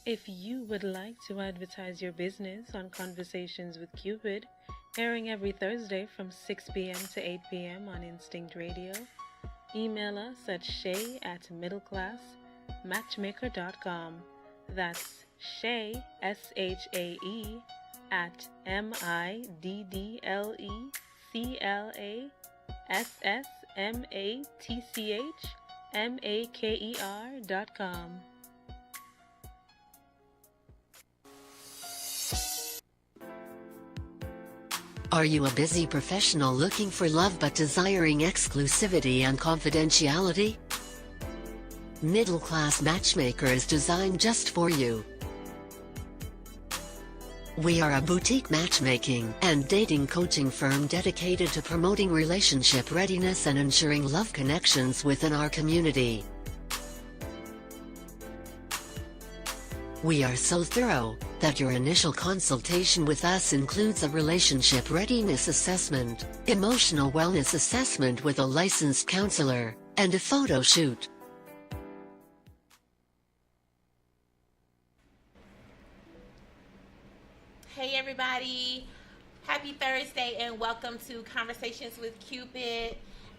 If you would like to advertise your business on Conversations with Cupid, airing every Thursday from 6 p.m. to 8 p.m. on Instinct Radio, email us at shay@middleclassmatchmaker.com. That's Shay, SHAE, at middleclassmatchmaker.com. Are you a busy professional looking for love but desiring exclusivity and confidentiality? Middle Class Matchmaker is designed just for you. We are a boutique matchmaking and dating coaching firm dedicated to promoting relationship readiness and ensuring love connections within our community. We are so thorough that your initial consultation with us includes a relationship readiness assessment, emotional wellness assessment with a licensed counselor, and a photo shoot. Hey everybody, happy Thursday and welcome to Conversations with Cupid.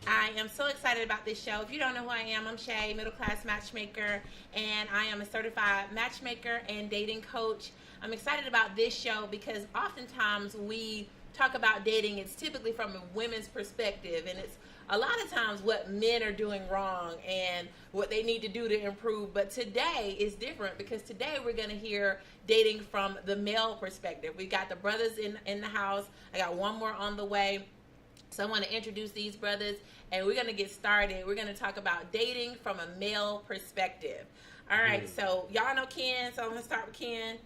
I am so excited about this show. If you don't know who I am, I'm Shay, middle class matchmaker, and I am a certified matchmaker and dating coach. I'm excited about this show because oftentimes we talk about dating, it's typically from a women's perspective, and it's a lot of times what men are doing wrong and what they need to do to improve. But today is different because today we're going to hear dating from the male perspective. We got the brothers in the house. I got one more on the way. So I want to introduce these brothers, and we're going to get started. We're going to talk about dating from a male perspective. All right, so y'all know Ken, so I'm going to start with Ken.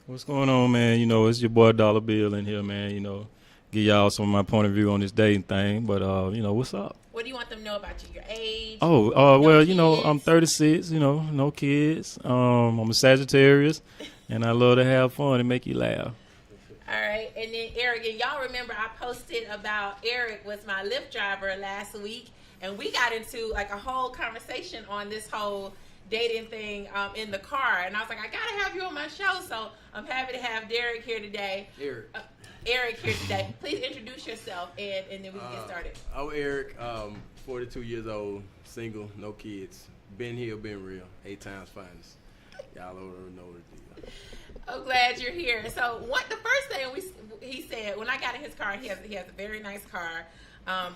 What's going on, man? You know, it's your boy Dollar Bill in here, man. You know, give y'all some of my point of view on this dating thing. But, you know, what's up? What do you want them to know about you? Your age? Oh, well, kids? You know, I'm 36, you know, no kids. I'm a Sagittarius, and I love to have fun and make you laugh. All right, and then Eric, and y'all remember I posted about Eric was my Lyft driver last week, and we got into like a whole conversation on this whole dating thing in the car, and I was like, I gotta have you on my show, so I'm happy to have Derek here today. Eric here today. Please introduce yourself, and then we can get started. I'm Eric, 42 years old, single, no kids. Been here, been real, 8 times finest. Y'all already know the deal. I'm glad you're here. So what the first thing he said when I got in his car, he has a very nice car.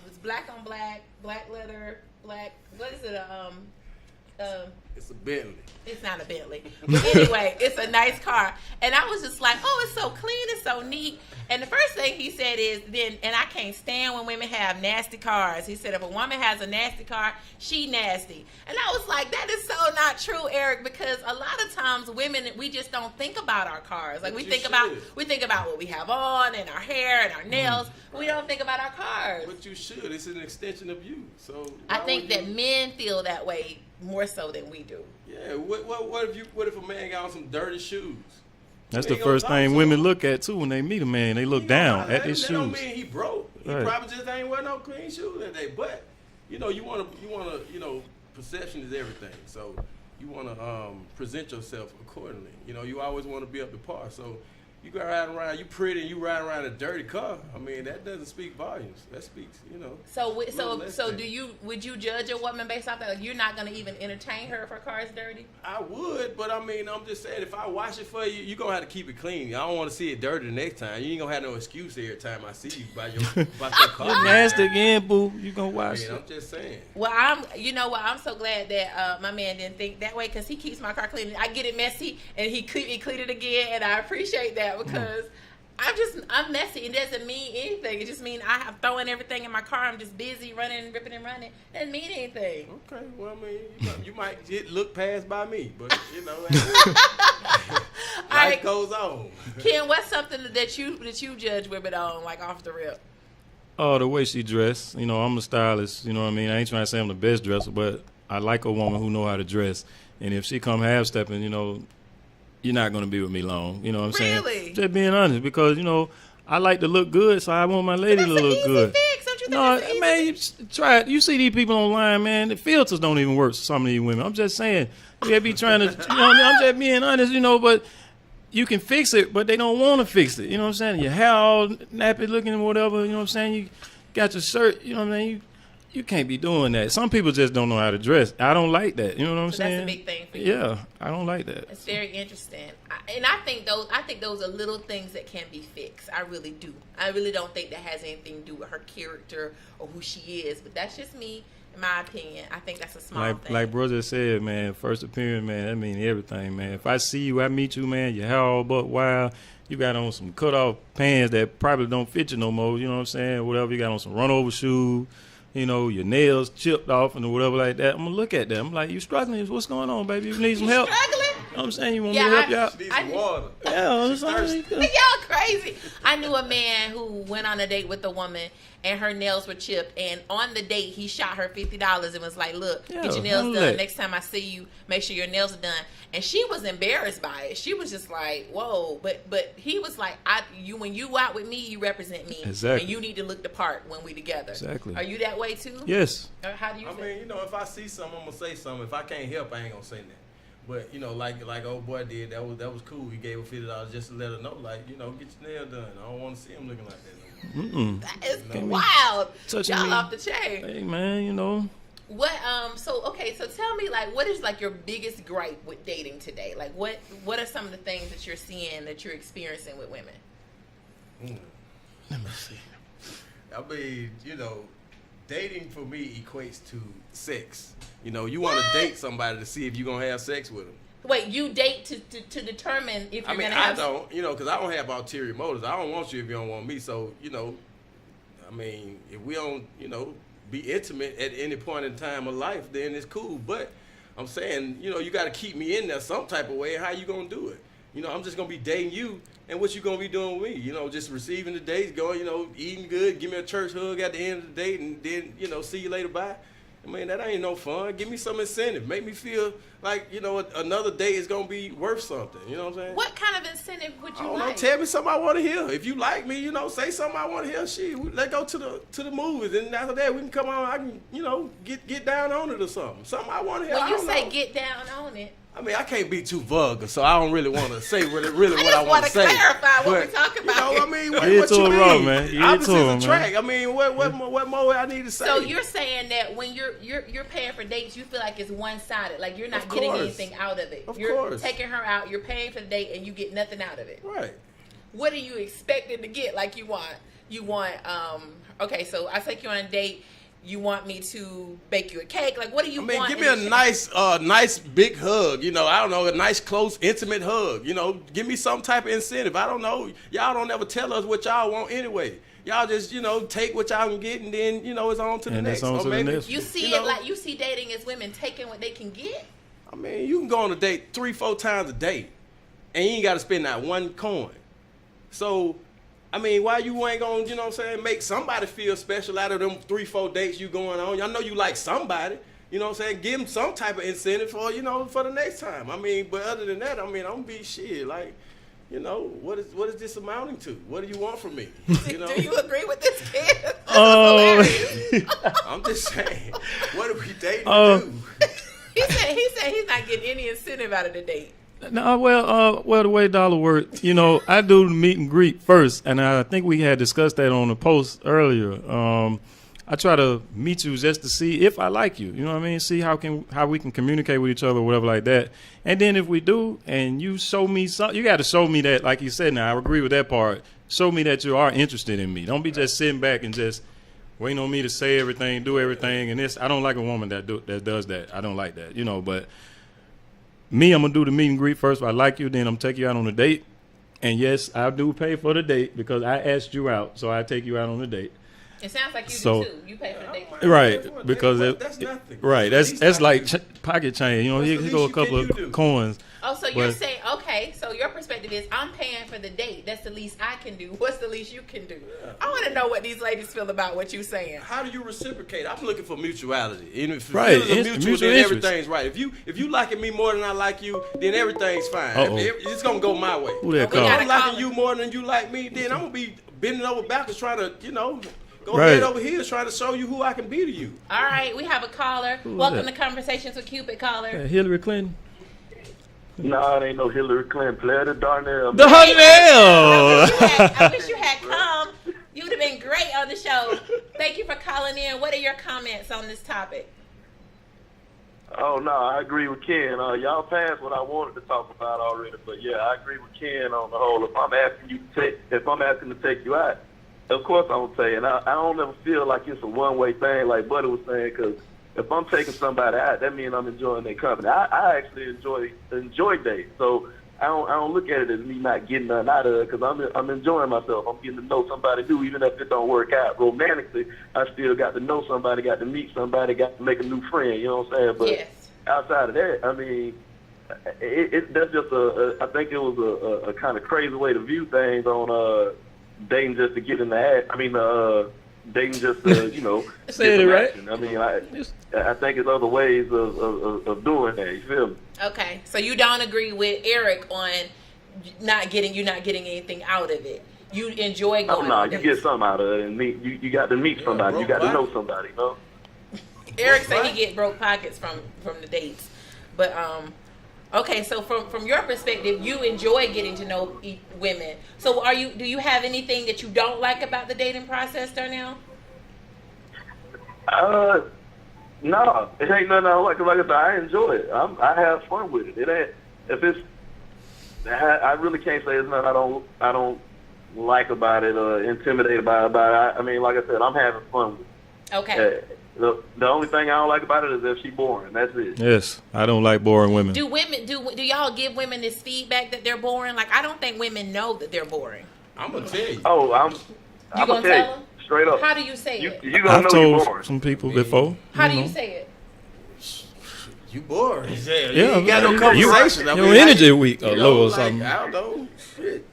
It's black on black, black leather, black. What is it? It's a Bentley. It's not a Bentley, but anyway, it's a nice car. And I was just like, oh, it's so clean, it's so neat. And the first thing he said is, and I can't stand when women have nasty cars. He said, if a woman has a nasty car, she nasty. And I was like, that is so not true, Eric, because a lot of times women, we just don't think about our cars. Like we think about what we have on and our hair and our nails. We don't think about our cars. But you should. It's an extension of you. So I think that men feel that way more so than we do. Yeah. What if a man got on some dirty shoes? That's the first thing women look at, too, when they meet a man. They look down at his shoes. That don't mean he broke. He Right. probably just ain't wear no clean shoes that day. But, you want to, perception is everything. So you want to present yourself accordingly. You always want to be up to par. So you go riding around, you pretty, and you ride around a dirty car. I mean, that doesn't speak volumes. That speaks, So would you judge a woman based off that? Like, you're not going to even entertain her if her car is dirty? I would, but I mean, I'm just saying, if I wash it for you, you're going to have to keep it clean. I don't want to see it dirty the next time. You ain't going to have no excuse every time I see you by your car. You're nasty again, boo. You gonna wash it. I'm just saying. Well, I'm so glad that my man didn't think that way because he keeps my car clean. I get it messy, and he cleaned it again, and I appreciate that because I'm messy. It doesn't mean anything. It just means I'm throwing everything in my car. I'm just busy running, ripping and running. It doesn't mean anything. Okay, well, I mean, you might look past by me, but life goes on. Ken, what's something that you judge women on, like off the rip? Oh, the way she dressed. I'm a stylist. You know what I mean? I ain't trying to say I'm the best dresser, but I like a woman who know how to dress. And if she come half-stepping, you're not going to be with me long. You know what I'm saying? Really? Just being honest, because, I like to look good, so I want my lady to look good. Fix. Don't you No, man, you try it. You see these people online, man. The filters don't even work for some of these women. I'm just saying. They be trying to, you know what I mean? I'm just being honest, you know, but you can fix it, but they don't want to fix it. You know what I'm saying? Your hair all nappy looking and whatever, you know what I'm saying? You got your shirt, you know what I mean? You can't be doing that. Some people just don't know how to dress. I don't like that. You know what I'm saying? That's a big thing for you. Yeah, I don't like that. It's very interesting, I think those are little things that can be fixed. I really do. I really don't think that has anything to do with her character or who she is. But that's just me, in my opinion. I think that's a small thing. Like bro just said, man. First appearance, man. That means everything, man. If I see you, I meet you, man. Your hair all but wild. You got on some cut off pants that probably don't fit you no more. You know what I'm saying? Whatever. You got on some run over shoes. You know, your nails chipped off and whatever like that. I'm going to look at them. I'm like, you struggling? What's going on, baby? You need some help? Struggling? You know what I'm saying? You want me to help you out? Need some water. Yeah, it's all right. Y'all crazy. I knew a man who went on a date with a woman and her nails were chipped, and on the date he shot her $50 and was like, look, get your nails done. Next time I see you, make sure your nails are done. And she was embarrassed by it. She was just like, whoa. But he was like, when you out with me, you represent me. Exactly. And you need to look the part when we together. Exactly. Are you that way too? Yes. Or how do you feel? I mean, you know, if I see something, I'm gonna say something. If I can't help, I ain't gonna say nothing. But you know, like old boy did, that was cool. He gave her $50 just to let her know, like, you know, get your nail done. I don't want to see him looking like that no more. That is wild. Touching Y'all me. off the chain. Hey, man, you know. What so tell me, like, what is like your biggest gripe with dating today? Like what are some of the things that you're seeing, that you're experiencing with women? Let me see. I mean, you know, dating for me equates to sex. You know, you want to date somebody to see if you're going to have sex with them. Wait, you date to determine if you're going to have... I don't, you know, because I don't have ulterior motives. I don't want you if you don't want me. So, you know, I mean, if we don't, you know, be intimate at any point in time of life, then it's cool. But I'm saying, you know, you got to keep me in there some type of way. How you going to do it? You know, I'm just going to be dating you, and what you going to be doing with me? You know, just receiving the dates, going, you know, eating good, give me a church hug at the end of the date, and then, you know, see you later, bye. I mean, that ain't no fun. Give me some incentive. Make me feel like, you know, another day is going to be worth something. You know what I'm saying? What kind of incentive would you I don't like? know. Tell me something I want to hear. If you like me, you know, say something I want to hear. Shit, let's go to the movies, and after that we can come on. I can, you know, get down on it or something. Something I want to hear. When I you don't say know. get down on it, I mean, I can't be too vulgar, so I don't really want to say really what I want to say. I just want to clarify what But, we're talking about. You know, I mean, what Get you to it mean? raw, man. Get Opposites to it, attract. I mean, what more I need to say? So you're saying that when you're paying for dates, you feel like it's one-sided, like you're not Of getting course. anything out of it. Of You're course. taking her out, you're paying for the date, and you get nothing out of it. Right. What are you expecting to get? Like you want okay, so I take you on a date. You want me to bake you a cake? Like, what do you want? I mean, give me a nice big hug. You know, I don't know, a nice, close, intimate hug. You know, give me some type of incentive. I don't know. Y'all don't ever tell us what y'all want anyway. Y'all just, you know, take what y'all can get, and then, you know, it's on to the next. On to the next. You see it like you see dating as women taking what they can get. I mean, you can go on a date 3-4 times a day, and you ain't got to spend that one coin. So, I mean, why you ain't gonna, you know what I'm saying, make somebody feel special out of them 3-4 dates you going on? I know you like somebody, you know what I'm saying? Give them some type of incentive for, you know, for the next time. I mean, but other than that, I mean, I'm gonna be shit. Like, you know, what is this amounting to? What do you want from me? You know? Do you agree with this kid? I'm just saying, what are we dating to do? He said he's not getting any incentive out of the date. No, well, the way dollar works, you know, I do the meet and greet first, and I think we had discussed that on the post earlier. I try to meet you just to see if I like you. You know what I mean? See how we can communicate with each other, or whatever like that. And then if we do, and you show me something, you got to show me that, like you said. Now I agree with that part. Show me that you are interested in me. Don't be just sitting back and just waiting on me to say everything, do everything, and this. I don't like a woman that does that. I don't like that. You know, but. Me, I'm going to do the meet and greet first. If I like you, then I'm going to take you out on a date. And yes, I do pay for the date because I asked you out, so I take you out on a date. It sounds like you do too. You pay for the date. Right, because that's nothing. Right, that's like pocket change. You know, here go a couple of coins. Oh, so you're saying, okay, so your perspective is I'm paying for the date. That's the least I can do. What's the least you can do? Yeah. I want to know what these ladies feel about what you're saying. How do you reciprocate? I'm looking for mutuality. And if right, it's mutual, then everything's right. If you liking me more than I like you, then everything's fine. It's going to go my way. Who that if I'm liking you more than you like me, then I'm going to be bending over backwards trying to, you know, Go Right. ahead over here trying to show you who I can be to you. All right, we have a caller. Who is Welcome that? to Conversations with Cupid, caller. Hillary Clinton. Nah, it ain't no Hillary Clinton. Player to Darnell. Darnell. I wish you had come. You would have been great on the show. Thank you for calling in. What are your comments on this topic? Oh no, I agree with Ken. Y'all passed what I wanted to talk about already, but yeah, I agree with Ken on the whole. If I'm asking to take you out, of course I'm gonna say. And I don't ever feel like it's a one-way thing, like Buddy was saying, because if I'm taking somebody out, that means I'm enjoying their company. I actually enjoy dating, so I don't look at it as me not getting nothing out of it, because I'm enjoying myself. I'm getting to know somebody new, even if it don't work out romantically. I still got to know somebody, got to meet somebody, got to make a new friend. You know what I'm saying? But Yes. outside of that, I mean, that's just I think it was a kind of crazy way to view things on dating just to get in the act. I mean, dating just to, you know, Said get it some right. action. I mean, I think it's other ways of doing that. You feel me? Okay, so you don't agree with Eric on not getting anything out of it. You enjoy Oh going no, on you dates. get something out of it, and you got to meet somebody. You got to know somebody. You know? Eric said he get broke pockets from the dates, but okay. So from your perspective, you enjoy getting to know women. So do you have anything that you don't like about the dating process, Darnell? No, it ain't nothing I don't like. 'Cause like I said, I enjoy it. I have fun with it. It ain't if it's. I really can't say it's nothing I don't like about it or intimidated by it. I mean, like I said, I'm having fun with it. Okay. The only thing I don't like about it is if she's boring. That's it. Yes, I don't like boring women. Do y'all give women this feedback that they're boring? Like, I don't think women know that they're boring. I'm gonna tell you. Oh, I'm You gonna tell tell them? you straight up. How do you say it? You gonna I've know you're told boring. some people before. How do know. you say it? You boring. Yeah, Yeah, you ain't got no you- conversation. I Your mean, energy weak or you know, low or like, something. I don't know. Shit.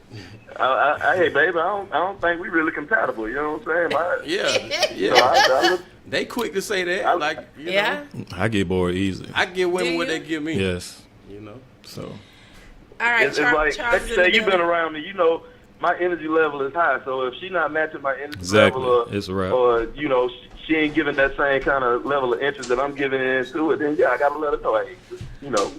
Hey, baby, I don't think we really compatible. You know what I'm saying? Yeah, You know, yeah. I look, They quick to say that. Like, you Yeah. know, I get bored easily. I give women Do what you? they give me. Yes. You know. So All right, it's like, Charles is in say the you've been building. around me, you know, my energy level is high. So if she not matching my energy Exactly. level, It's a wrap. or you know, she ain't giving that same kind of level of interest that I'm giving into it, then yeah, I gotta let her know. Hey, you know,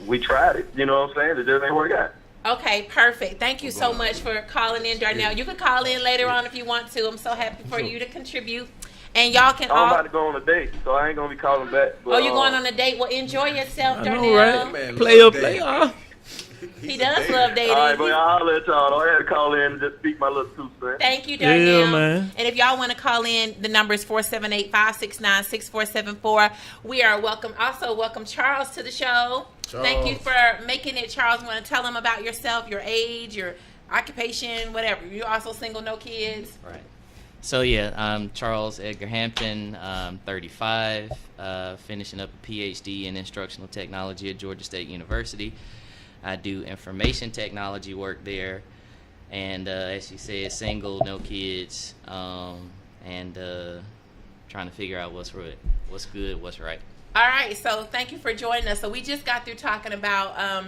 we tried it. You know what I'm saying? It just ain't work out. Okay, perfect. Thank you so much for calling in, Darnell. You can call in later on if you want to. I'm so happy for you to contribute. And y'all can I'm all. about to go on a date, so I ain't gonna be calling back. But, Oh, you're going on a date? Well, enjoy yourself, I Darnell. know, right? Man, Player, love player. dating. He does love dating. All right, but I'll holler at y'all. I had to call in and just speak my little two cents. Thank you, Darnell. Yeah, man. And if y'all want to call in, the number is 478-569-6474. We are welcome Charles to the show. Charles. Thank you for making it, Charles. Want to tell them about yourself, your age, your occupation, whatever. You're also single, no kids. Right. So yeah, I'm Charles Edgar Hampton. I'm 35, finishing up a PhD in instructional technology at Georgia State University. I do information technology work there, and as you said, single, no kids, and trying to figure out what's good, what's right. All right, so thank you for joining us. So we just got through talking about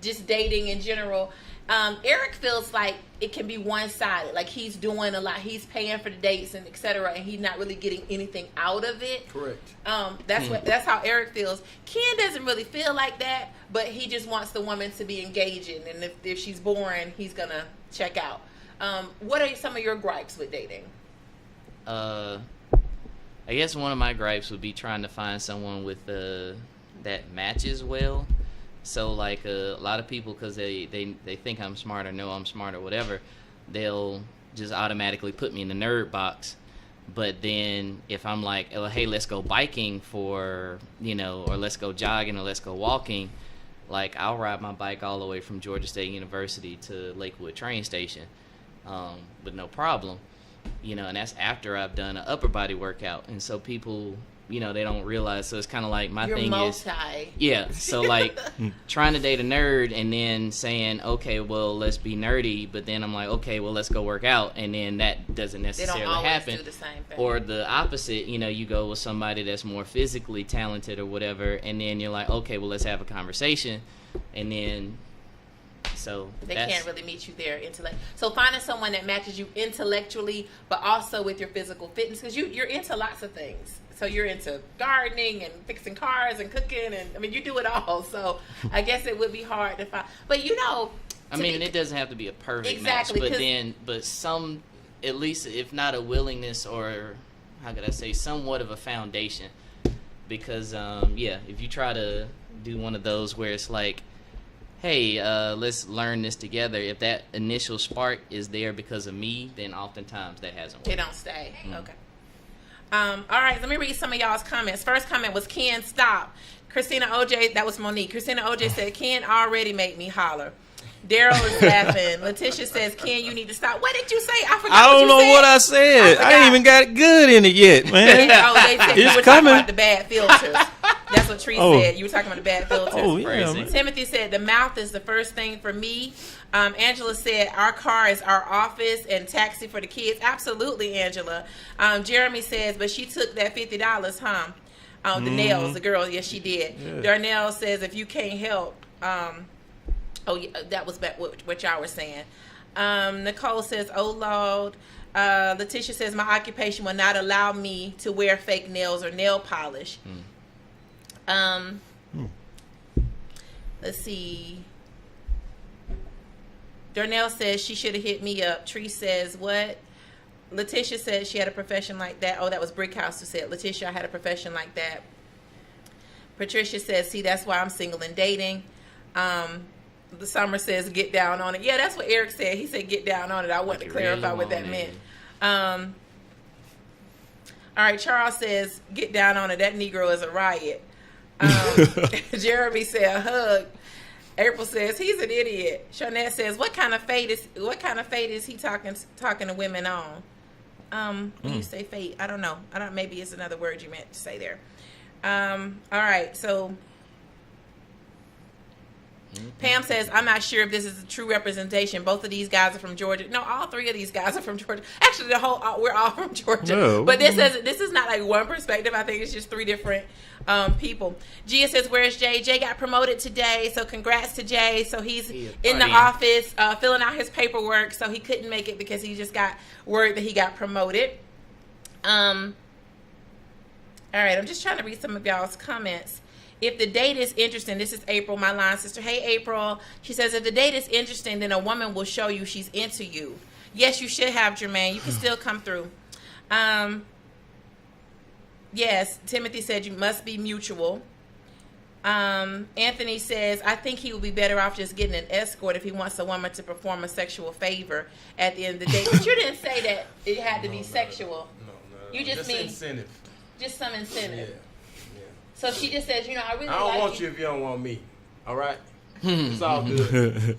just dating in general. Eric feels like it can be one-sided. Like he's doing a lot, he's paying for the dates and etc., and he's not really getting anything out of it. Correct. That's how Eric feels. Ken doesn't really feel like that, but he just wants the woman to be engaging, and if she's boring, he's gonna check out. What are some of your gripes with dating? I guess one of my gripes would be trying to find someone with that matches well. So like a lot of people, because they think I'm smart or know I'm smart or whatever, they'll just automatically put me in the nerd box. But then if I'm like, oh, hey, let's go biking or let's go jogging or let's go walking, like I'll ride my bike all the way from Georgia State University to Lakewood train station with no problem. And that's after I've done an upper body workout. And so people, they don't realize. So it's kind of like my You're thing multi. yeah. So like trying to date a nerd and then saying, okay, well, let's be nerdy. But then I'm like, okay, well, let's go work out. And then that doesn't They necessarily don't always happen. do the same thing. Or the opposite, you go with somebody that's more physically talented or whatever. And then you're like, okay, well, let's have a conversation. And then So they can't really meet you there intellect. So finding someone that matches you intellectually, but also with your physical fitness, because you're into lots of things. So you're into gardening and fixing cars and cooking, and I mean you do it all. So I guess it would be hard to find. But you know, I mean, it doesn't have to be a perfect exactly, match, but some, at least if not a willingness or how could I say, somewhat of a foundation. Because if you try to do one of those where it's like, hey, let's learn this together. If that initial spark is there because of me, then oftentimes that hasn't worked. They don't stay. Okay. All right, let me read some of y'all's comments. First comment was Ken, stop. Christina OJ, that was Monique. Christina OJ said, Ken already made me holler. Daryl is laughing. Letitia says, Ken, you need to stop. What did you say? I forgot I don't know what I said. said. I ain't even got good in it yet, man. They said you were coming. talking about the bad filters. That's what Tree said. You were talking about the bad filters. Oh, yeah. Timothy said, the mouth is the first thing for me. Angela said, our car is our office and taxi for the kids. Absolutely, Angela. Jeremy says, but she took that $50, huh? The nails, the girl. Yes, she did. Yeah. Darnell says, if you can't help. That was what y'all were saying. Nicole says, oh, Lord. Letitia says, my occupation will not allow me to wear fake nails or nail polish. Let's see. Darnell says she should have hit me up. Tree says, what? Letitia says she had a profession like that. Oh, that was Brickhouse who said, Letitia, I had a profession like that. Patricia says, see, that's why I'm single and dating. The Summer says, get down on it. Yeah, that's what Eric said. He said, get down on it. I want to clarify what that meant. All right, Charles says, get down on it. That Negro is a riot. Jeremy said, a hug. April says, he's an idiot. Sharnette says, what kind of fate is he talking to women on? When you say fate, I don't know. Maybe it's another word you meant to say there. All right, so Pam says, I'm not sure if this is a true representation. Both of these guys are from Georgia. No, all three of these guys are from Georgia. Actually, we're all from Georgia. No. But this is not like one perspective. I think it's just three different people. Gia says, where's Jay? Jay got promoted today, so congrats to Jay. So he's in the office filling out his paperwork, so he couldn't make it because he just got word that he got promoted. All right, I'm just trying to read some of y'all's comments. If the date is interesting, this is April, my line sister. Hey, April. She says, if the date is interesting, then a woman will show you she's into you. Yes, you should have, Jermaine. You can still come through. Yes, Timothy said you must be mutual. Anthony says, I think he would be better off just getting an escort if he wants a woman to perform a sexual favor at the end of the day. But you didn't say that it had to be sexual. No. You just mean incentive. Just some incentive. Yeah. So she just says, I really like I don't want you if you don't want me. All right? It's all good.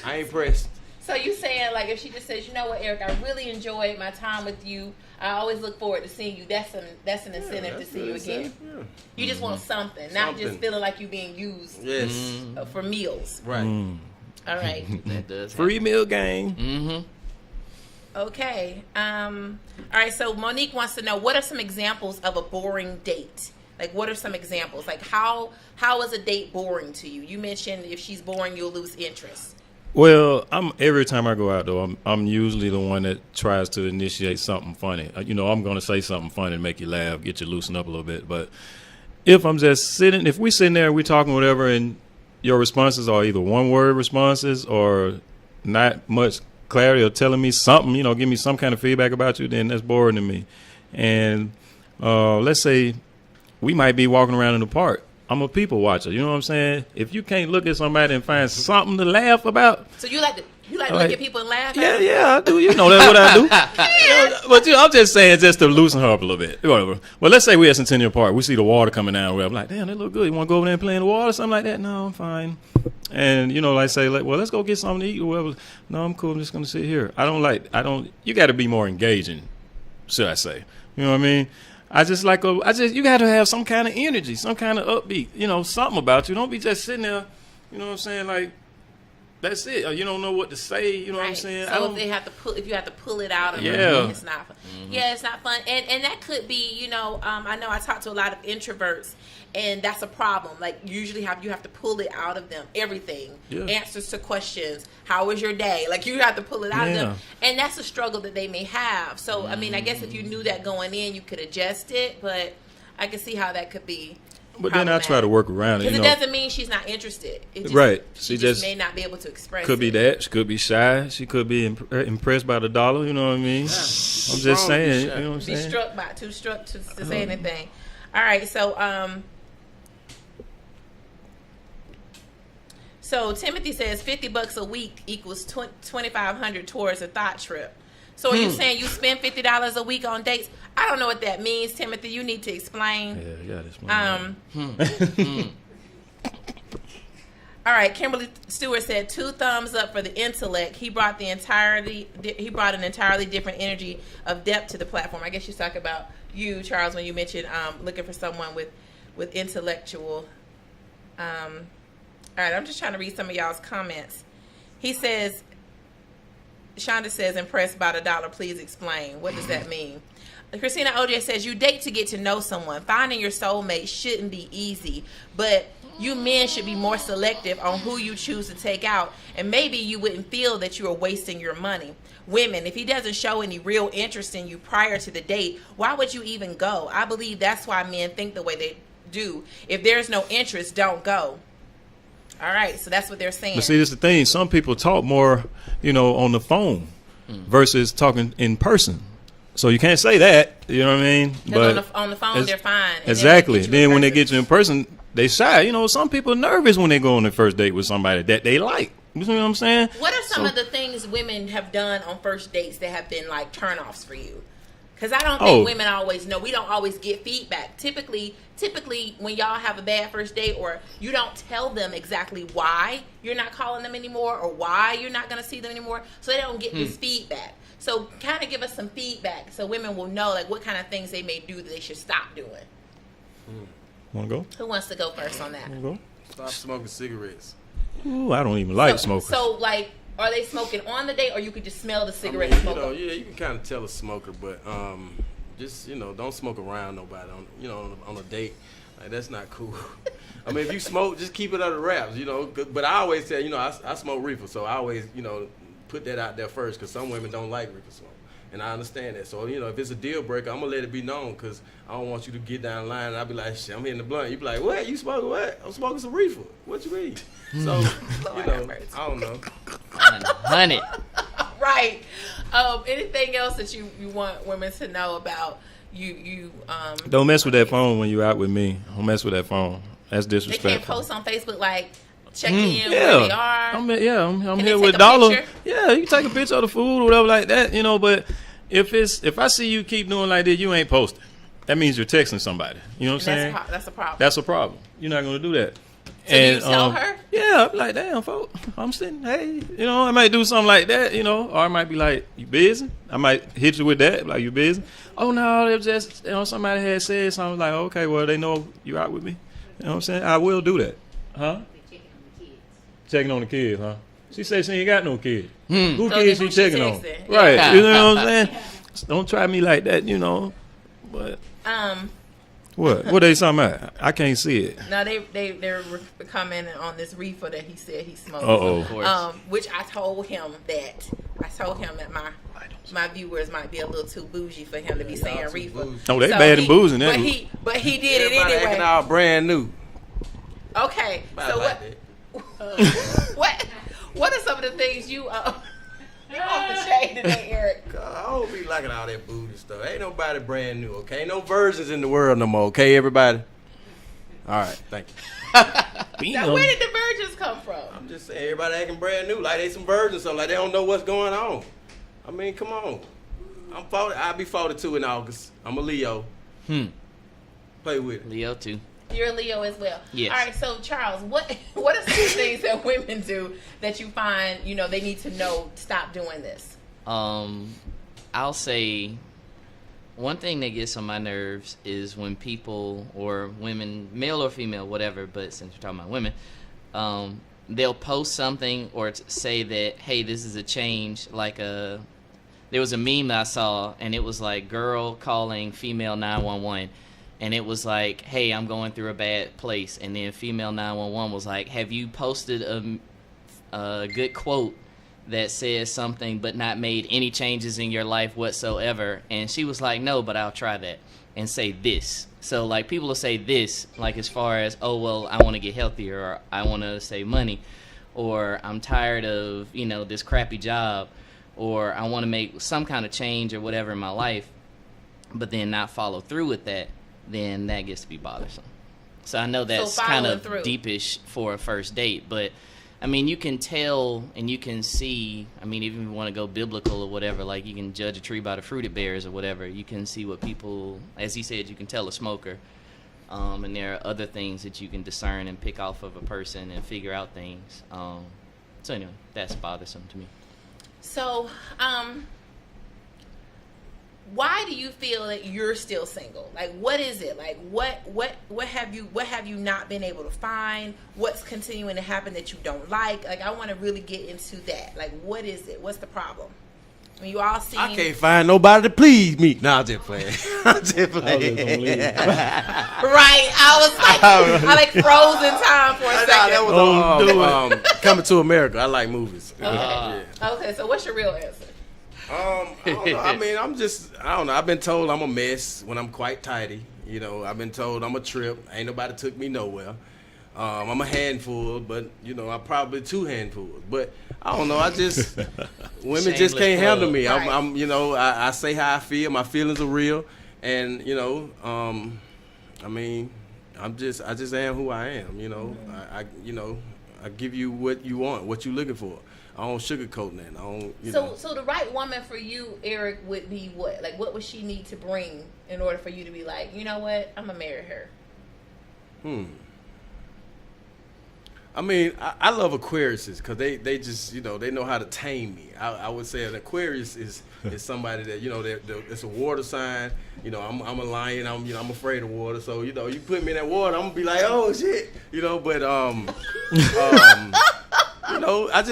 I ain't pressed. So you saying, like, if she just says, you know what, Eric, I really enjoyed my time with you. I always look forward to seeing you. That's an incentive to see you again. Yeah. You just want something, not just feeling like you being used for meals. Right. All right. That does free meal gang. Okay. All right, so Monique wants to know, what are some examples of a boring date? Like, what are some examples? Like, how is a date boring to you? You mentioned if she's boring, you'll lose interest. Well, every time I go out, though, I'm usually the one that tries to initiate something funny. I'm going to say something funny to make you laugh, get you loosened up a little bit. But if I'm just if we sitting there, we're talking whatever, and your responses are either one-word responses or not much clarity or telling me something, give me some kind of feedback about you, then that's boring to me. And let's say we might be walking around in the park. I'm a people watcher. You know what I'm saying? If you can't look at somebody and find something to laugh about. So you like to look at people and laugh? Yeah, I do. You know that's what I do. But I'm just saying just to loosen her up a little bit. Whatever. Well, let's say we're at Centennial Park. We see the water coming down. I'm like, damn, that look good. You want to go over there and play in the water or something like that? No, I'm fine. And, like say, well, let's go get something to eat or whatever. No, I'm cool. I'm just going to sit here. You got to be more engaging, should I say. You know what I mean? You got to have some kind of energy, some kind of upbeat, something about you. Don't be just sitting there, you know what I'm saying, like, that's it. Or you don't know what to say. You know what I'm saying? So if you have to pull it out of Yeah. them, it's not fun. Yeah, it's not fun. And that could be, I know I talk to a lot of introverts, and that's a problem. Like usually you have to pull it out of them. Everything, answers to questions. How was your day? Like you have to pull it out of them, and that's a struggle that they may have. So I mean, I guess if you knew that going in, you could adjust it. But I can see how that could be. But then I try to work around it. Because it doesn't mean she's not interested. She just may not be able to express. Could be that. She could be shy. She could be impressed by the dollar. You know what I mean? I'm just saying. You know what I'm saying? Be struck by too struck to say anything. All right. So Timothy says $50 a week equals $2,500 towards a thought trip. So are you saying you spend $50 a week on dates? I don't know what that means, Timothy. You need to explain. Yeah, explain. All right, Kimberly Stewart said 2 thumbs up for the intellect. He brought an entirely different energy of depth to the platform. I guess she's talking about you, Charles, when you mentioned looking for someone with intellectual. All right, I'm just trying to read some of y'all's comments. He says, Shonda says, impressed by the dollar, please explain. What does that mean? Christina OJ says, you date to get to know someone. Finding your soulmate shouldn't be easy, but you men should be more selective on who you choose to take out, and maybe you wouldn't feel that you are wasting your money. Women, if he doesn't show any real interest in you prior to the date, why would you even go? I believe that's why men think the way they do. If there's no interest, don't go. All right, so that's what they're saying. But see, this is the thing. Some people talk more, on the phone versus talking in person. So you can't say that. You know what I mean? But on the phone, they're fine. Exactly. Then when they get you in person, they shy. Some people are nervous when they go on their first date with somebody that they like. You know what I'm saying? What are some of the things women have done on first dates that have been like turnoffs for you? Because I don't think women always know. We don't always get feedback. Typically, when y'all have a bad first date, or you don't tell them exactly why you're not calling them anymore or why you're not going to see them anymore, so they don't get this feedback. So kind of give us some feedback so women will know like what kind of things they may do that they should stop doing. Want to go? Who wants to go first on that? Go? Stop smoking cigarettes. Ooh, I don't even like smoking. So like, are they smoking on the date, or you could just smell the cigarette smoke? You can kind of tell a smoker, but just don't smoke around nobody on a date. Like that's not cool. I mean, if you smoke, just keep it under wraps, But I always say, I smoke reefer, so I always, put that out there first, because some women don't like reefer smoke, and I understand that. So if it's a deal breaker, I'm gonna let it be known, because I don't want you to get down the line and I'll be like, shit, I'm hitting the blunt. You be like, what? You smoking what? I'm smoking some reefer. What you mean? So I don't know. 100. Right. Anything else that you want women to know about you? Don't mess with that phone when you're out with me. Don't mess with that phone. That's They disrespectful. can't post on Facebook like check in where they are. I'm Can here they with take a dollar. picture? Yeah, you can take a picture of the food or whatever like that, But if I see you keep doing like that, you ain't posting. That means you're texting somebody. You know what I'm saying? That's a problem. That's a problem. You're not gonna do that. So do you tell her? Yeah, I'm like, damn, folks, I'm sitting, hey, I might do something like that, or I might be like, you busy? I might hit you with that, like, you busy? Oh, no, it was just, somebody had said something like, okay, well, they know you out with me. You know what I'm saying? I will do that. Huh? Checking on the kids, huh? She said she ain't got no kids. Who So kids then she checking on? texting? Right, Yeah. you know what I'm saying? Don't try me like that, but... What they talking about? I can't see it. No, they're commenting on this reefer that he said he smoked. Uh-oh. Which I told him that my viewers might be a little too bougie for him to be saying reefer. Oh, they bad and boozing that. But he did Everybody it anyway. acting all brand new. Okay, so what are some of the things you off the shade today, Eric? I don't be liking all that bougie stuff. Ain't nobody brand new, okay? No virgins in the world no more, okay, everybody? All right, thank you. Now, where did the virgins come from? I'm just saying, everybody acting brand new, like they some virgins or something, like they don't know what's going on. I mean, come on. I'm 40. I'll be 42 in August. I'm a Leo. Play with it. Leo too. You're a Leo as well. Yes. All right, so Charles, what are some things that women do that you find, they need to know, stop doing this? I'll say one thing that gets on my nerves is when people or women, male or female, whatever, but since we're talking about women, they'll post something or say that, hey, this is a change. Like there was a meme I saw, and it was like girl calling female 911, and it was like, hey, I'm going through a bad place, and then female 911 was like, have you posted a good quote that says something but not made any changes in your life whatsoever? And she was like, no, but I'll try that and say this. So like people will say this, like as far as, oh well, I want to get healthier, or I want to save money, or I'm tired of this crappy job, or I want to make some kind of change or whatever in my life, but then not follow through with that, then that gets to be bothersome. So I know that's kind of deepish for a first date, but I mean, you can tell and you can see, I mean, even if you want to go biblical or whatever, like you can judge a tree by the fruit it bears or whatever. You can see what people, as he said, you can tell a smoker. And there are other things that you can discern and pick off of a person and figure out things. So anyway, that's bothersome to me. So, why do you feel that you're still single? Like, what is it? Like, what have you not been able to find? What's continuing to happen that you don't like? Like, I want to really get into that. Like, what is it? What's the problem? I mean, you all seem... I can't find nobody to please me. Nah, I'm just playing. I'm just playing. Right. I like froze in time for a second. That was Coming to America. I like movies. Okay. Yeah. Okay, so what's your real answer? I don't know. I mean, I don't know. I've been told I'm a mess when I'm quite tidy. I've been told I'm a trip. Ain't nobody took me nowhere. I'm a handful, but I'm probably 2 handfuls. But I don't know. Women just can't handle me. Right. I say how I feel. My feelings are real, and I mean, I just am who I am. Mm-hmm. I give you what you want, what you looking for. I don't sugarcoat that. So the right woman for you, Eric, would be what? Like, what would she need to bring in order for you to be like, you know what, I'm gonna marry her? I mean, I love Aquariuses because they just they know how to tame me. I would say an Aquarius is somebody that it's a water sign. I'm a lion. I'm afraid of water. So you put me in that water, I'm gonna be like, oh shit, But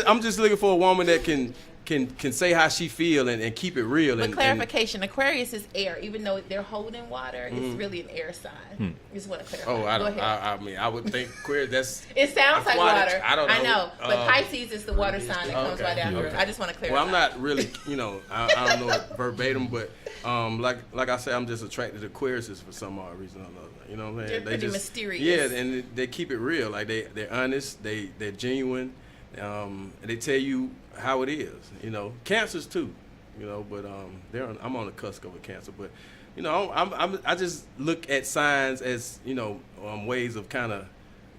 I'm just looking for a woman that can say how she feel and keep it real. But clarification, Aquarius is air. Even though they're holding water, it's really an air sign. Just want to clarify. I mean, I would think Aquarius, it sounds like water. I don't know. I know. But Pisces is the water sign that comes right down here. I just want to clarify. Well, I'm not really, I don't know it verbatim, but like I said, I'm just attracted to Aquariuses for some odd reason or another. You know what I'm saying? They're pretty mysterious. Yeah, and they keep it real. Like they're honest. They're genuine. And they tell you how it is. Cancers too. But I'm on the cusp of a Cancer. But I just look at signs as ways of kind of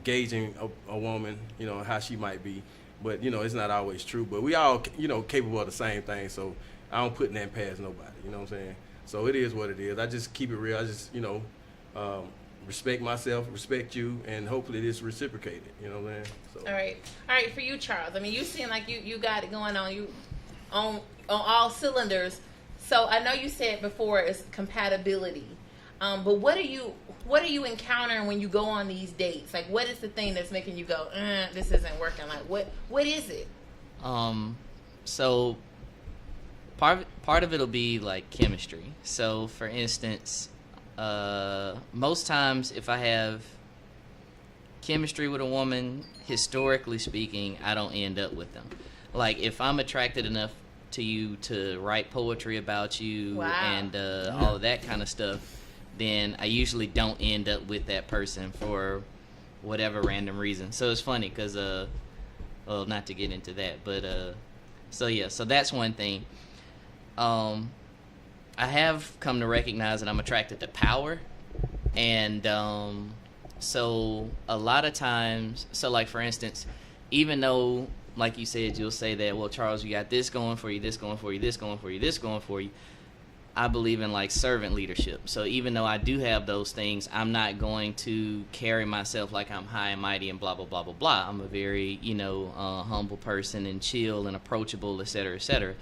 gauging a woman. How she might be. But it's not always true. But we all capable of the same thing. So I don't put that past nobody. You know what I'm saying? So it is what it is. I just keep it real. I just respect myself, respect you, and hopefully this reciprocated. You know what I'm saying? So. All right. For you, Charles. I mean, you seem like you got it going on. You on all cylinders. So I know you said before it's compatibility, but what are you encountering when you go on these dates? Like, what is the thing that's making you go, this isn't working? Like, what is it? So part of it'll be like chemistry. So for instance, most times if I have chemistry with a woman, historically speaking, I don't end up with them. Like if I'm attracted enough to you to write poetry about you and all of that kind of stuff, then I usually don't end up with that person for whatever random reason. So it's funny because well, not to get into that, but so that's one thing. I have come to recognize that I'm attracted to power, and so a lot of times, so like for instance, even though like you said, you'll say that, well, Charles, you got this going for you, this going for you, this going for you, this going for you. I believe in like servant leadership. So even though I do have those things, I'm not going to carry myself like I'm high and mighty and blah, blah, blah, blah, blah. I'm a very, humble person and chill and approachable, et cetera, et cetera.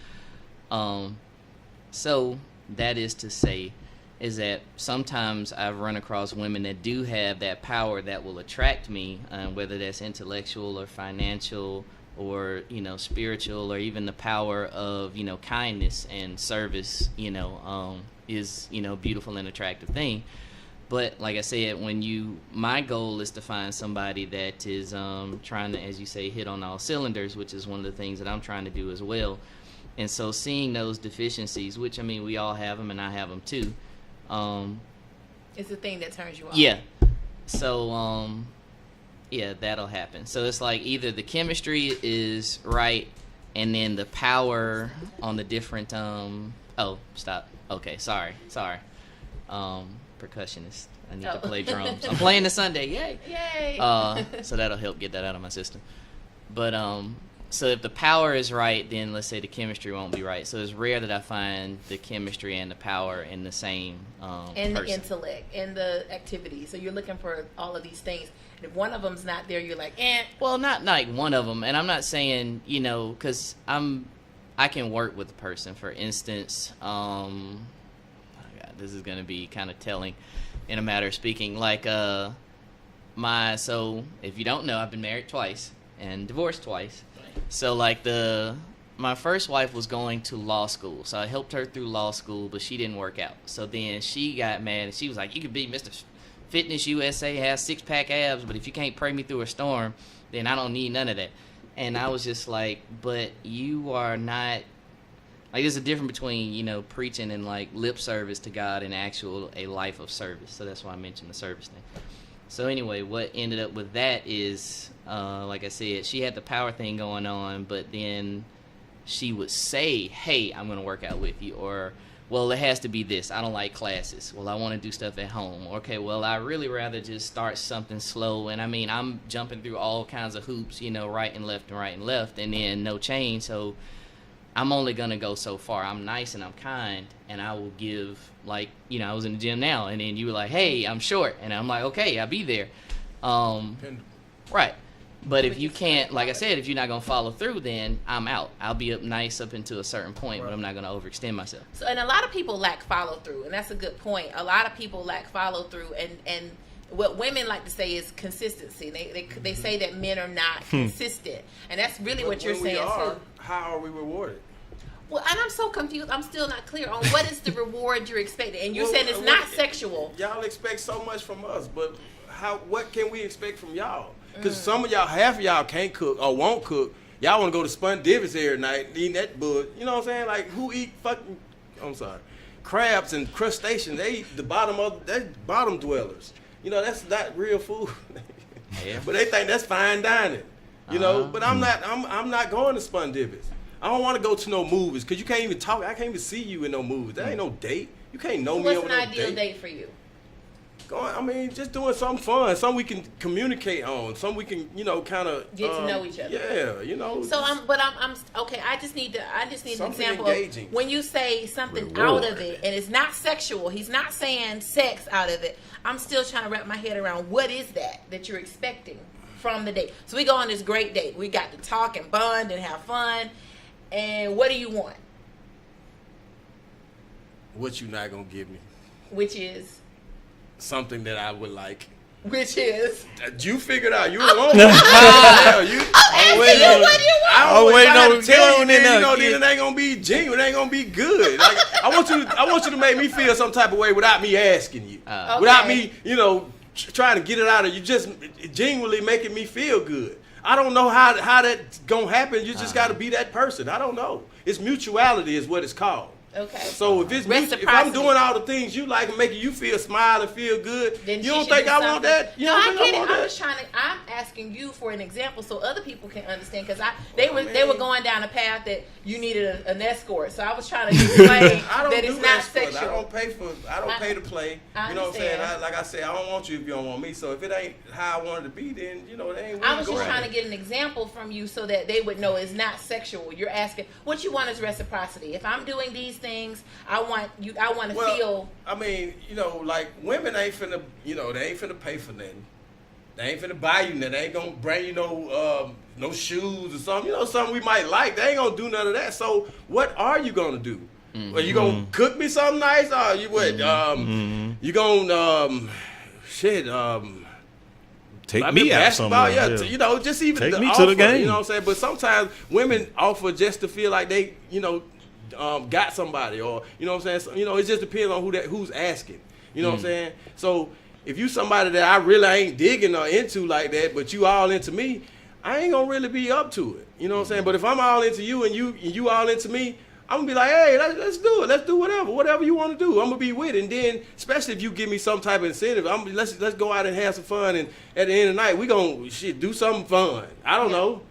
So that is to say, is that sometimes I've run across women that do have that power that will attract me, whether that's intellectual or financial or, you know, spiritual, or even the power of, you know, kindness and service, you know, is, you know, beautiful and attractive thing. But like I said, my goal is to find somebody that is trying to, as you say, hit on all cylinders, which is one of the things that I'm trying to do as well. And so seeing those deficiencies, which, I mean, we all have them and I have them too. It's the thing that turns you on. Yeah. So, yeah, that'll happen. So it's like either the chemistry is right, and then the power on the different, oh, stop. Okay, sorry. Percussionist. I need to play drums. I'm playing this Sunday. Yay. Yay. So that'll help get that out of my system. But, so if the power is right, then let's say the chemistry won't be right. So it's rare that I find the chemistry and the power in the same and person. the intellect and the activity. So you're looking for all of these things. And if one of them's not there, you're like, eh. Well, not like one of them. And I'm not saying, you know, because I can work with a person. For instance, oh God, this is going to be kind of telling in a matter of speaking. Like, so if you don't know, I've been married twice and divorced twice. So like my first wife was going to law school, so I helped her through law school, but she didn't work out. So then she got mad and she was like, "You could be Mr. Fitness USA, have 6-pack abs, but if you can't pray me through a storm, then I don't need none of that." And I was just like, "But you are not." Like, there's a difference between, you know, preaching and like lip service to God and a life of service. So that's why I mentioned the service thing. So anyway, what ended up with that is, like I said, she had the power thing going on, but then she would say, "Hey, I'm going to work out with you," or, "Well, it has to be this. I don't like classes. Well, I want to do stuff at home." Okay, well, I really rather just start something slow. And I mean, I'm jumping through all kinds of hoops, you know, right and left, and then no change. So I'm only going to go so far. I'm nice and I'm kind, and I will give, like, you know, I was in the gym now, and then you were like, "Hey, I'm short." And I'm like, "Okay, I'll be there." Right. But if you can't, like I said, if you're not going to follow through, then I'm out. I'll be up nice up until a certain point, but I'm not going to overextend myself. So, and a lot of people lack follow through, and that's a good point. A lot of people lack follow through, and what women like to say is consistency. They say that men are not consistent, and that's really what you're saying too. How are we rewarded? Well, and I'm so confused. I'm still not clear on what is the reward you're expecting. And you're saying it's not sexual. Y'all expect so much from us, but what can we expect from y'all? Because some of y'all, half of y'all can't cook or won't cook. Y'all want to go to Spun Divis every night, eating that bud. You know what I'm saying? Like, who eat crabs and crustaceans? They eat they're bottom dwellers. You know, that's not real food. Yeah. But they think that's fine dining. You know, but I'm not going to Spun Divis. I don't want to go to no movies because you can't even talk. I can't even see you in no movies. That ain't no date. You can't know me over no date. What's an ideal date for you? Just doing something fun, something we can communicate on, something we can, you know, kind of get to know each other. Yeah, you know. So I'm okay. I just need an example engaging. Of when you say something out of it, and it's not sexual. He's not saying sex out of it. I'm still trying to wrap my head around what is that you're expecting from the date. So we go on this great date. We got to talk and bond and have fun. And what do you want? What you not gonna give me? Which is something that I would like. Which is you figured out. You alone. What do you want? I'm waiting to tell you. Then it ain't gonna be genuine. It ain't gonna be good. Like, I want you to make me feel some type of way without me asking you. Without me, you know, trying to get it out of you. Just genuinely making me feel good. I don't know how that's gonna happen. You just got to be that person. I don't know. It's mutuality is what it's called. Okay. So if I'm doing all the things you like and making you feel smile and feel good, then you don't think I want that? No, I get it. I'm asking you for an example so other people can understand because they were going down a path that you needed an escort. So I was trying to explain that it's not sexual. I don't pay to play. You know what I'm saying? Like I said, I don't want you if you don't want me. So if it ain't how I want it to be, then you know it ain't. I was just trying to get an example from you so that they would know it's not sexual. You're asking what you want is reciprocity. If I'm doing these things, I want to feel. I mean, you know, like women ain't finna, you know, they ain't finna pay for nothing. They ain't finna buy you nothing. They ain't gonna bring you no shoes or something. You know, something we might like. They ain't gonna do none of that. So what are you gonna do? Well, you gonna cook me something nice, or you what? You gonna take me out basketball, somewhere. you know, just even Take the me offer, to the game. You know what I'm saying? But sometimes women offer just to feel like they, got somebody, or you know what I'm saying. So, it just depends on who's asking. You know what I'm saying? So if you somebody that I really ain't digging or into like that, but you all into me, I ain't gonna really be up to it. You know what I'm saying? But if I'm all into you and you all into me, I'm gonna be like, hey, let's do it. Let's do whatever you want to do. I'm gonna be with it. And then, especially if you give me some type of incentive, let's go out and have some fun. And at the end of the night, we gonna do something fun. I don't know.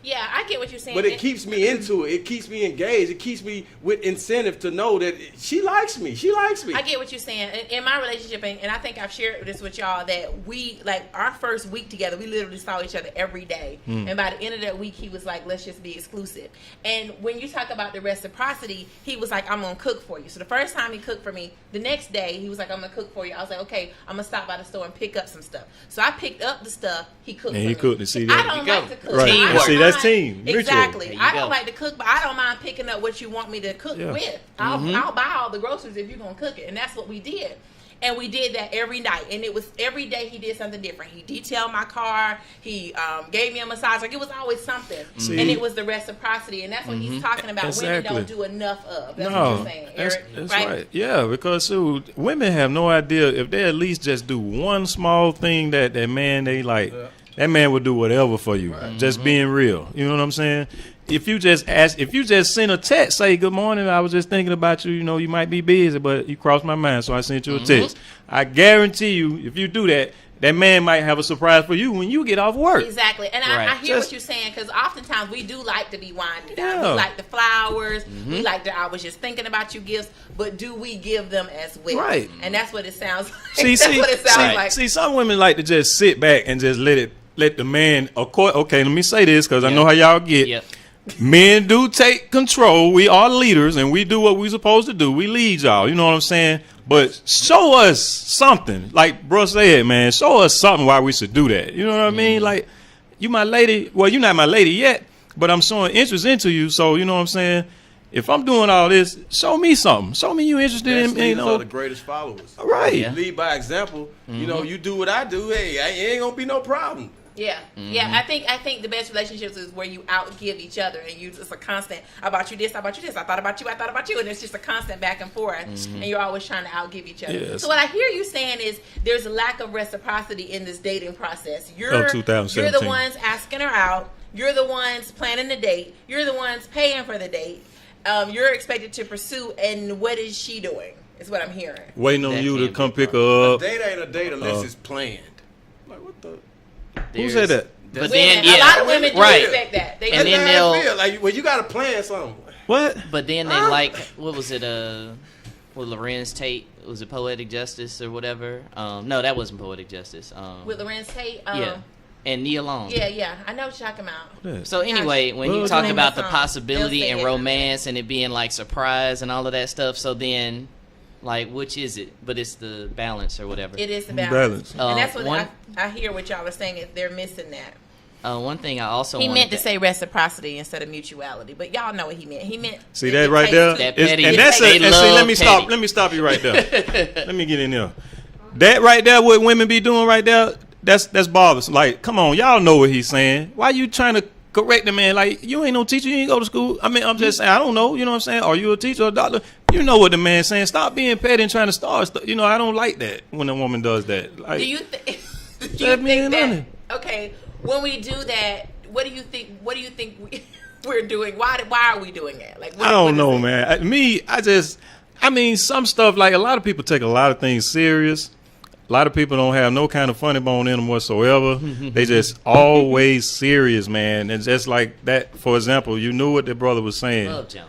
Yeah, I get what you're saying. But it keeps me into it. It keeps me engaged. It keeps me with incentive to know that she likes me. She likes me. I get what you're saying. In my relationship, and I think I've shared this with y'all, that we, like, our first week together, we literally saw each other every day. And by the end of that week, he was like, let's just be exclusive. And when you talk about the reciprocity, he was like, I'm going to cook for you. So the first time he cooked for me, the next day, he was like, I'm going to cook for you. I was like, okay, I'm going to stop by the store and pick up some stuff. So I picked up the stuff. He cooked for me. He cooked it. See, I don't like to cook. Right. I don't See, that's mind- team. Mutual. Exactly. I go. don't like to cook, but I don't mind picking up what you want me to cook with. I'll buy all the groceries if you're going to cook it. And that's what we did. And we did that every night. And it was every day he did something different. He detailed my car. He gave me a massage. Like, it was always something. See? And it was the reciprocity. And that's what he's talking about. Exactly. Women don't do enough of. That's No, what you're saying, Eric. that's right. Yeah, because women have no idea if they at least just do one small thing that man they like. Yeah. That man will do whatever for you. Right. Just being real. You know what I'm saying? If you just send a text, say, good morning, I was just thinking about you, you might be busy, but you crossed my mind, so I sent you a text. I guarantee you, if you do that, that man might have a surprise for you when you get off work. Exactly. And I hear what you're saying, because oftentimes we do like to be winded down. Yeah. We like the flowers. We like the I was just thinking about you gifts, but do we give them as well? Right. And that's what it sounds like. See, what it sounds like. See, some women like to just sit back and just let the man, okay, let me say this, because I know how y'all get. Yep. Men do take control. We are leaders, and we do what we're supposed to do. We lead y'all. You know what I'm saying? But show us something. Like bro said, man, show us something why we should do that. You know what I mean? Like, you my lady. Well, you're not my lady yet, but I'm showing interest into you. So, you know what I'm saying? If I'm doing all this, show me something. Show me you interested in, Leaders are the greatest followers. Right. You lead by example. You do what I do. Hey, it ain't going to be no problem. Yeah, yeah. I think the best relationships is where you outgive each other, and it's a constant. I bought you this. I bought you this. I thought about you, and it's just a constant back and forth, and you're always trying to outgive each other. Yes. So what I hear you saying is there's a lack of reciprocity in this dating process. You're 2017. You're the ones asking her out. You're the ones planning the date. You're the ones paying for the date. You're expected to pursue, and what is she doing? Is what I'm hearing. Waiting on That you to can't come be pick her up. A date ain't a date unless it's planned. Like, what the? Who said that? But Women, then, a lot of women do right. expect that. They And do. then That's how I they'll- feel. Like, well, you got to plan something. What? But then they like, what was it? With Lorenz Tate, was it Poetic Justice or whatever? No, that wasn't Poetic Justice. With Lorenz Tate. Yeah. And Nia Long. Yeah. I know what you're talking about. So anyway, when you Well, talk name about the the song? possibility They'll say and it. romance and it being like surprise and all of that stuff, so then, like, which is it? But it's the balance or whatever. It is the balance. Balance. And that's what One- I hear what y'all are saying is they're missing that. One thing I also He wanted meant to say reciprocity instead of mutuality, but y'all know what he meant. He meant See that right there? That It's- petty- and that's they it. And see, love let me stop. petty. Let me stop you right there. Let me get in there. That right there, what women be doing right there, that's bothersome. Like, come on, y'all know what he's saying. Why you trying to correct the man? Like, you ain't no teacher. You ain't go to school. I mean, I'm just saying. I don't know. You know what I'm saying? Are you a teacher or a doctor? You know what the man's saying. Stop being petty and trying to start stuff. You know, I don't like that when a woman does that. Like, Do you think Let me in on it. okay, when we do that, what do you think we're doing? Why are we doing that? Like, I don't know, man. I mean, some stuff, like, a lot of people take a lot of things serious. A lot of people don't have no kind of funny bone in them whatsoever. They just always serious, man. And just like that, for example, you knew what the brother was saying. Love Jones.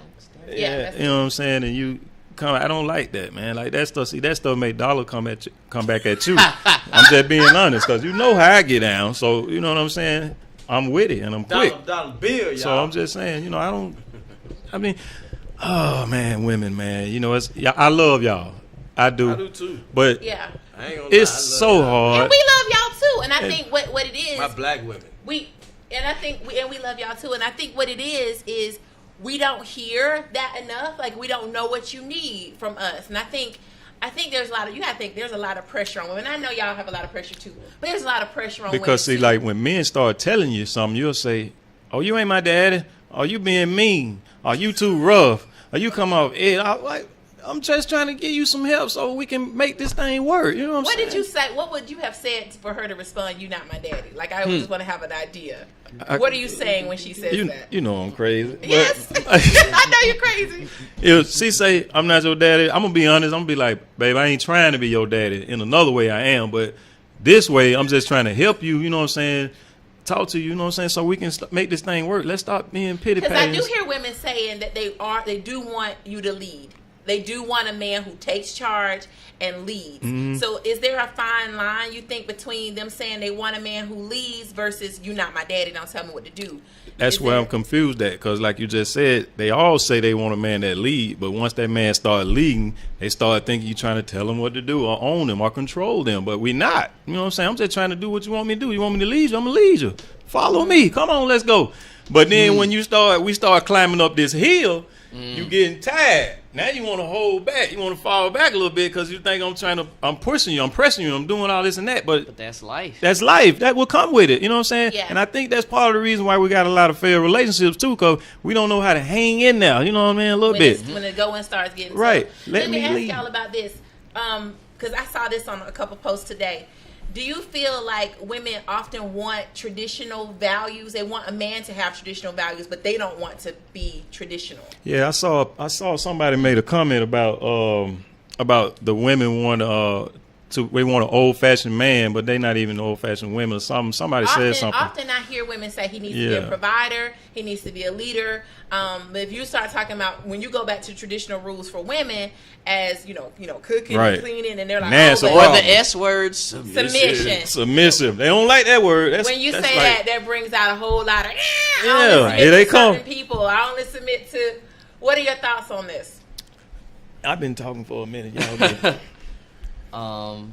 Yeah, that's You know what I'm saying? And you come, I don't like that, man. Like, that stuff, see, that stuff make dollar come back at you. I'm just being honest, because you know how I get down. So, you know what I'm saying? I'm with it, and I'm quick. Dollar bill, y'all. So I'm just saying, you know, I mean, oh, man, women, man. You know, I love y'all. I do. I do too. But yeah. I ain't gonna it's lie, I love so y'all. hard. And we love y'all too. And I think what it is, My black women. we love y'all too. And I think what it is we don't hear that enough. Like, we don't know what you need from us. And I think there's a lot of, you gotta think there's a lot of pressure on women. I know y'all have a lot of pressure too, but there's a lot of pressure on women. Because see, too. like when men start telling you something, you'll say, "Oh, you ain't my daddy. Oh, you being mean. Oh, you too rough. Or you come off Ed." I'm just trying to give you some help so we can make this thing work. You know what I'm saying? What did you say? What would you have said for her to respond, "You not my daddy"? Like, I just want to have an idea. What are you saying when she says that? You know I'm crazy. Yes, I know you're crazy. If she say, "I'm not your daddy," I'm going to be honest. I'm going to be like, "Babe, I ain't trying to be your daddy. In another way, I am. But this way, I'm just trying to help you, you know what I'm saying? Talk to you, you know what I'm saying? So we can make this thing work. Let's stop being pity Because I patties." do hear women saying that they do want you to lead. They do want a man who takes charge and leads. Mm-hmm. So is there a fine line, you think, between them saying they want a man who leads versus "you not my daddy, don't tell me what to do"? That's where I'm confused at, because like you just said, they all say they want a man that lead, but once that man start leading, they start thinking you're trying to tell them what to do or own them or control them, but we not. You know what I'm saying? I'm just trying to do what you want me to do. You want me to lead you? I'm going to lead you. Follow me. Come on, let's go. But then when we start climbing up this hill, you getting tired. Now you want to hold back. You want to fall back a little bit because you think I'm pushing you, I'm pressing you, I'm doing all this and that. But that's life. That's life. That will come with it. You know what I'm saying? Yeah. And I think that's part of the reason why we got a lot of failed relationships too, because we don't know how to hang in there. You know what I mean? A little bit. When the going starts getting right. tough. Let me ask lead. y'all about this, because I saw this on a couple posts today. Do you feel like women often want traditional values? They want a man to have traditional values, but they don't want to be traditional. Yeah, I saw somebody made a comment about the women want we want an old fashioned man, but they not even old fashioned women or something. Somebody said something. Often I hear women say he needs to be a provider, he needs to be a leader. But if you start talking about when you go back to traditional rules for women, as you know, cooking, and cleaning, and they're like, or the S words, submission. They don't like that word. When you say that brings out a whole lot of here they come. People, I only submit to. What are your thoughts on this? I've been talking for a minute, y'all.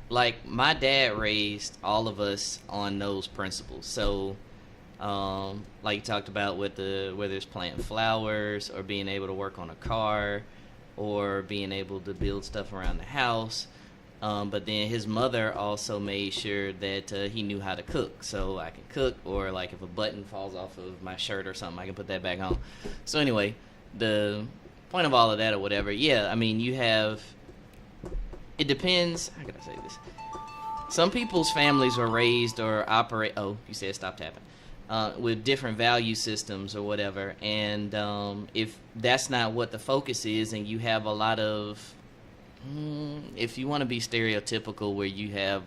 Like my dad raised all of us on those principles. So, like you talked about with whether it's planting flowers or being able to work on a car or being able to build stuff around the house. But then his mother also made sure that he knew how to cook. So I can cook, or like if a button falls off of my shirt or something, I can put that back on. So anyway, the point of all of that or whatever, I mean, you have... It depends. How can I say this? Some people's families are raised or operate. Oh, you said stop tapping. With different value systems or whatever. And if that's not what the focus is, and you have a lot of, if you want to be stereotypical, where you have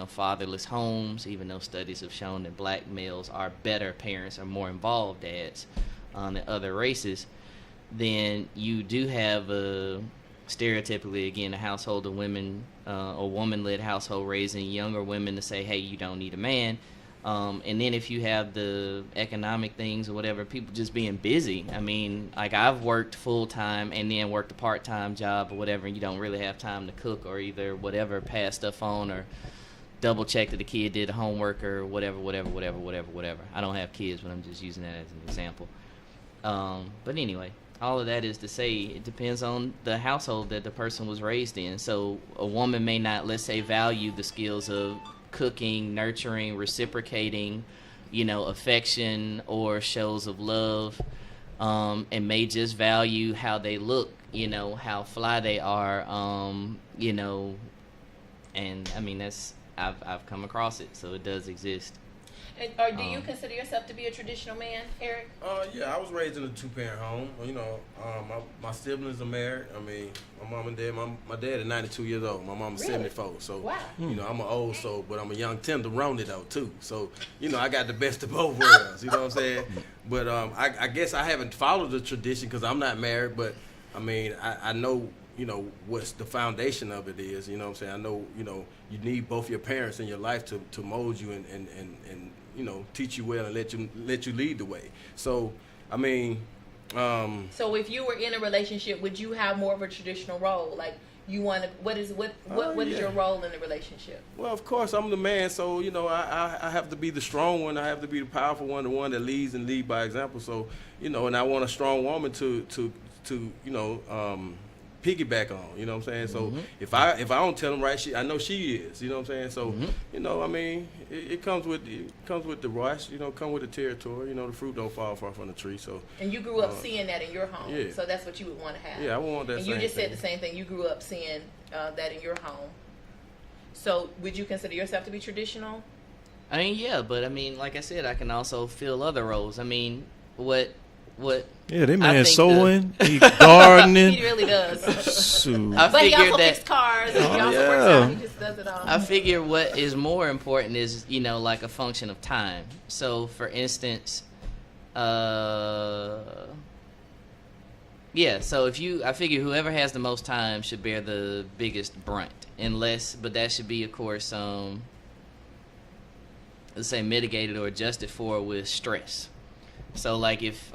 fatherless homes, even though studies have shown that black males are better parents or more involved dads than other races, then you do have stereotypically, again, a household of women, a woman-led household raising younger women to say, hey, you don't need a man. And then if you have the economic things or whatever, people just being busy. I mean, like I've worked full-time and then worked a part-time job or whatever, and you don't really have time to cook or either whatever, pass stuff on or double check that the kid did the homework or whatever. I don't have kids, but I'm just using that as an example. But anyway, all of that is to say it depends on the household that the person was raised in. So a woman may not, let's say, value the skills of cooking, nurturing, reciprocating, affection or shows of love, and may just value how they look, how fly they are, and I mean, I've come across it, so it does exist. Or do you consider yourself to be a traditional man, Eric? Yeah, I was raised in a two-parent home. My siblings are married. I mean, my mom and dad. My dad is 92 years old. My mom is 74. So, wow. I'm an old soul, but I'm a young tenderoni though too. So, I got the best of both worlds. You know what I'm saying? But I guess I haven't followed the tradition because I'm not married. But I mean, I know. What's the foundation of it is. You know what I'm saying? I know. You need both your parents in your life to mold you and teach you well and let you lead the way. So, I mean, so if you were in a relationship, would you have more of a traditional role? Like you want to. What is your role in the relationship? Well, of course, I'm the man, so I have to be the strong one. I have to be the powerful one, the one that leads and lead by example. So and I want a strong woman to piggyback on. You know what I'm saying? So if I don't tell them right, I know she is. You know what I'm saying? So it comes with the rush. Come with the territory. The fruit don't fall far from the tree. So. And you grew up seeing that in your home. Yeah. So that's what you would want to have. Yeah, I want that. And same you just thing. said the same thing. You grew up seeing that in your home. So would you consider yourself to be traditional? I mean, yeah, but I mean, like I said, I can also fill other roles. I mean, what? Yeah, that man think sewing, he gardening. He really does. Shoot. But he also fixes cars and he also works out. He just does it all. I figure what is more important is, like a function of time. So, for instance, so I figure whoever has the most time should bear the biggest brunt. But that should be, of course, let's say mitigated or adjusted for with stress. So, like, if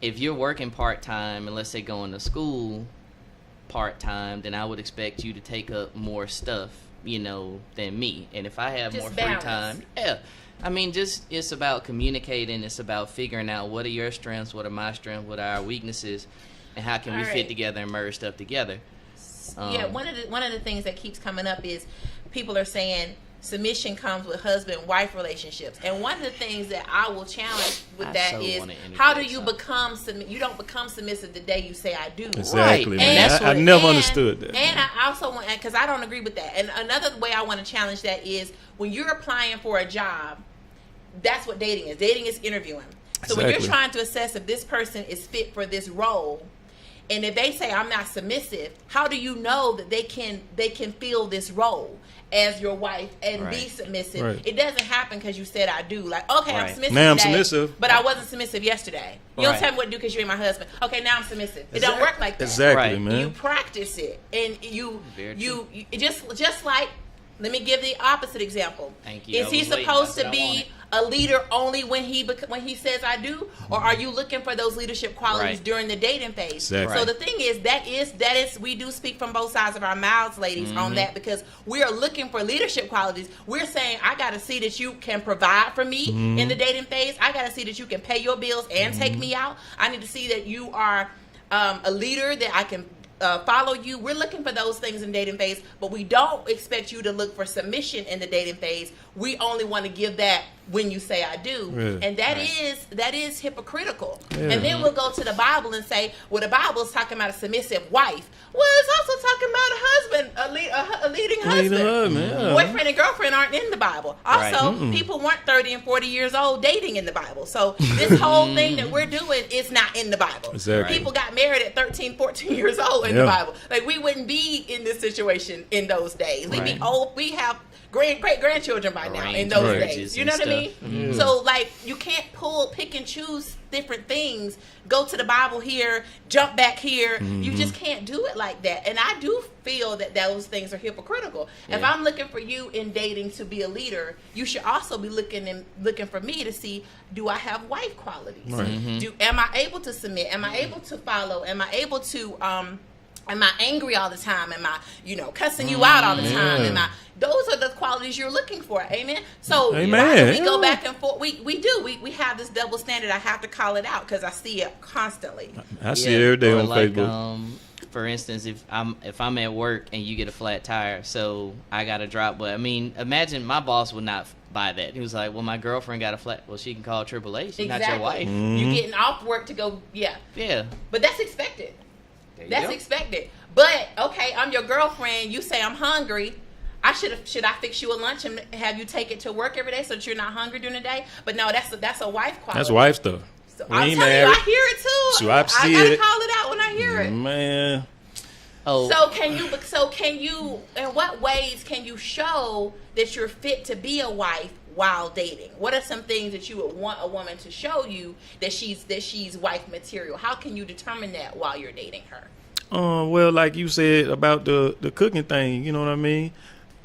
you're working part-time and let's say going to school part-time, then I would expect you to take up more stuff, than me. And if I have just more balance. free time, yeah. I mean, it's about communicating. It's about figuring out what are your strengths, what are my strengths, what are our weaknesses, and how can we fit together and merge stuff together. One of the things that keeps coming up is people are saying submission comes with husband-wife relationships, and one of the things that I will challenge with is how do you become you don't become submissive the day you say I do. Exactly, right. man. I never understood that. And I also want, because I don't agree with that. And another way I want to challenge that is when you're applying for a job, that's what dating is. Dating is interviewing. So when you're trying to assess if this person is fit for this role, and if they say I'm not submissive, how do you know that they can fill this role as your wife and be submissive? Right. It doesn't happen because you said I do. Like, okay, I'm submissive now I'm today, submissive, but I wasn't submissive yesterday. You don't tell me what to do because you ain't my husband. Okay, now I'm submissive. It don't work like that. Exactly, man. You practice it, and you just like. Let me give the opposite example. Thank you. Is he supposed to be a leader only when he says I do, or are you looking for those leadership qualities during the dating phase? Exactly. So the thing is that is we do speak from both sides of our mouths, ladies, on that, because we are looking for leadership qualities. We're saying I got to see that you can provide for me in the dating phase. I got to see that you can pay your bills and take me out. I need to see that you are a leader that I can follow you. We're looking for those things in dating phase, but we don't expect you to look for submission in the dating phase. We only want to give that when you say I do. Really? And that is hypocritical. Yeah. And then we'll go to the Bible and say, well, the Bible is talking about a submissive wife. Well, it's also talking about a husband, a leading husband. Boyfriend and girlfriend aren't in the Bible. Also, people weren't 30 and 40 years old dating in the Bible. So this whole thing that we're doing is not in the Bible. Exactly. People got married at 13, 14 years old in the Bible. Like, we wouldn't be in this situation in those days. We'd be old. We have great grandchildren by now in those days. You know what I mean? Mm. So, like, you can't pick and choose different things, go to the Bible here, jump back here. You just can't do it like that. And I do feel that those things are hypocritical. Yeah. If I'm looking for you in dating to be a leader, you should also be looking for me to see, do I have wife qualities? Right. Am I able to submit? Am I able to follow? Am I able to am I angry all the time? Am I, cussing you out all the time? Those are the qualities you're looking for. Amen. So why do we go back and forth? We do. We have this double standard. I have to call it out because I see it constantly. I see it every day on Facebook. For instance, if I'm at work and you get a flat tire, so I got to drop. But I mean, imagine my boss would not buy that. He was like, "Well, my girlfriend got a flat. Well, she can call AAA. She's not your wife. You getting off work to go. Yeah. But that's expected. That's expected. But okay, I'm your girlfriend. You say I'm hungry. Should I fix you a lunch and have you take it to work every day so that you're not hungry during the day? But no, that's a wife quality. That's wife stuff. So I'm telling you, I hear it too. So I gotta call it out when I hear it. Man. Oh. So can you? In what ways can you show that you're fit to be a wife while dating? What are some things that you would want a woman to show you that she's wife material? How can you determine that while you're dating her? Well, like you said about the cooking thing, you know what I mean?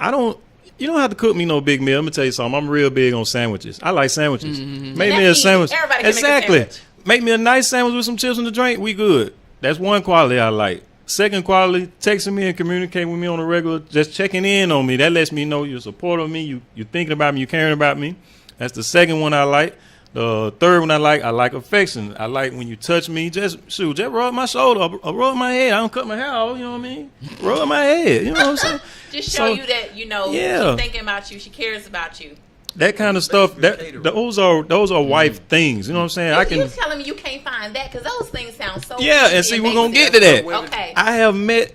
You don't have to cook me no big meal. Let me tell you something. I'm real big on sandwiches. I like sandwiches. Make me a sandwich. Everybody can make a sandwich. Make me a nice sandwich with some chips and a drink. We good. That's one quality I like. Second quality, texting me and communicating with me on a regular, just checking in on me. That lets me know you're supporting me, you're thinking about me, you're caring about me. That's the second one I like. The third one I like affection. I like when you touch me, just rub my shoulder, or rub my head. I don't cut my hair off, you know what I mean? Rub my head, you know what I'm saying? Just show you that, she's thinking about you, she cares about you. That kind of stuff, those are wife things, you know what I'm saying? You telling me you can't find that, because those things sound so and see, we're going to get to that. Okay. I have met,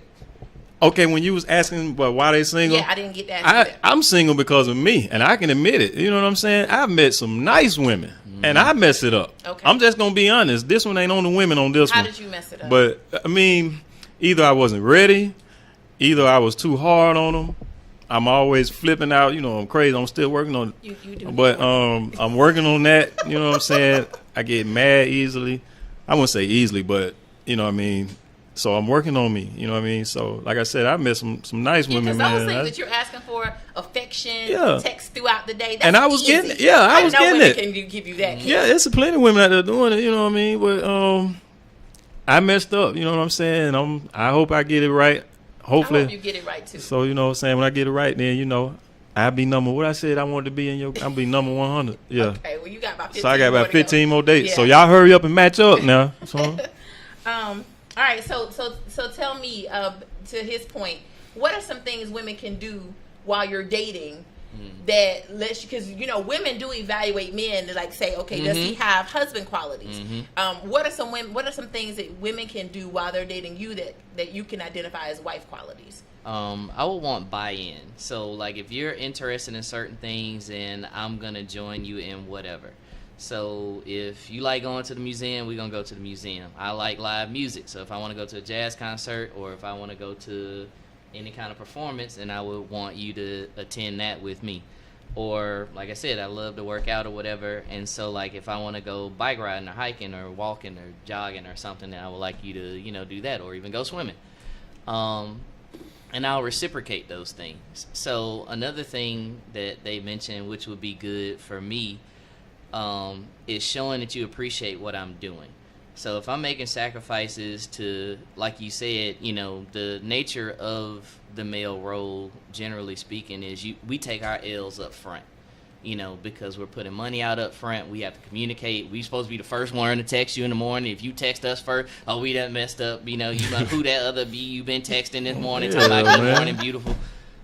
when you was asking why they single. Yeah, I didn't get that. I'm single because of me, and I can admit it, you know what I'm saying? I've met some nice women. And I mess it up. Okay. I'm just gonna be honest. This one ain't on the women on this one. How did you mess it up? But I mean, either I wasn't ready, either I was too hard on them. I'm always flipping out. I'm crazy. I'm still working on it. You do. But I'm working on that. You know what I'm saying? I get mad easily. I wouldn't say easily, but you know what I mean. So I'm working on me. You know what I mean. So like I said, I met some nice women, man. Those things that you're asking for, affection, text throughout the day. That's and I was easy. getting it. Yeah, I was getting it. Can give you that? Yeah, it's plenty of women out there doing it. You know what I mean. But I messed up. You know what I'm saying. I hope I get it right. Hopefully, I hope you get it right too. So you know what I'm saying. When I get it right, then I'll be number. What I said I wanted to be in your. I'll be number 100. Yeah. Okay. Well, you got about 15. So I got about 15 more dates. Yeah. So y'all hurry up and match up now. So. All right, so tell me, to his point, what are some things women can do while you're dating that lets you, because women do evaluate men to like say, okay, does he have husband qualities? What are some things that women can do while they're dating you that you can identify as wife qualities? I would want buy-in. So like if you're interested in certain things, and I'm gonna join you in whatever. So if you like going to the museum, we're going to go to the museum. I like live music. So if I want to go to a jazz concert, or if I want to go to any kind of performance, then I would want you to attend that with me. Or like I said, I love to work out or whatever. And so like if I want to go bike riding or hiking or walking or jogging or something, then I would like you to, do that, or even go swimming. And I'll reciprocate those things. So another thing that they mentioned, which would be good for me, is showing that you appreciate what I'm doing. So if I'm making sacrifices to, like you said, the nature of the male role, generally speaking, is we take our L's up front, because we're putting money out up front. We have to communicate. We're supposed to be the first one to text you in the morning. If you text us first, we done messed up. You who that other be you been texting this morning, talking about good morning, beautiful.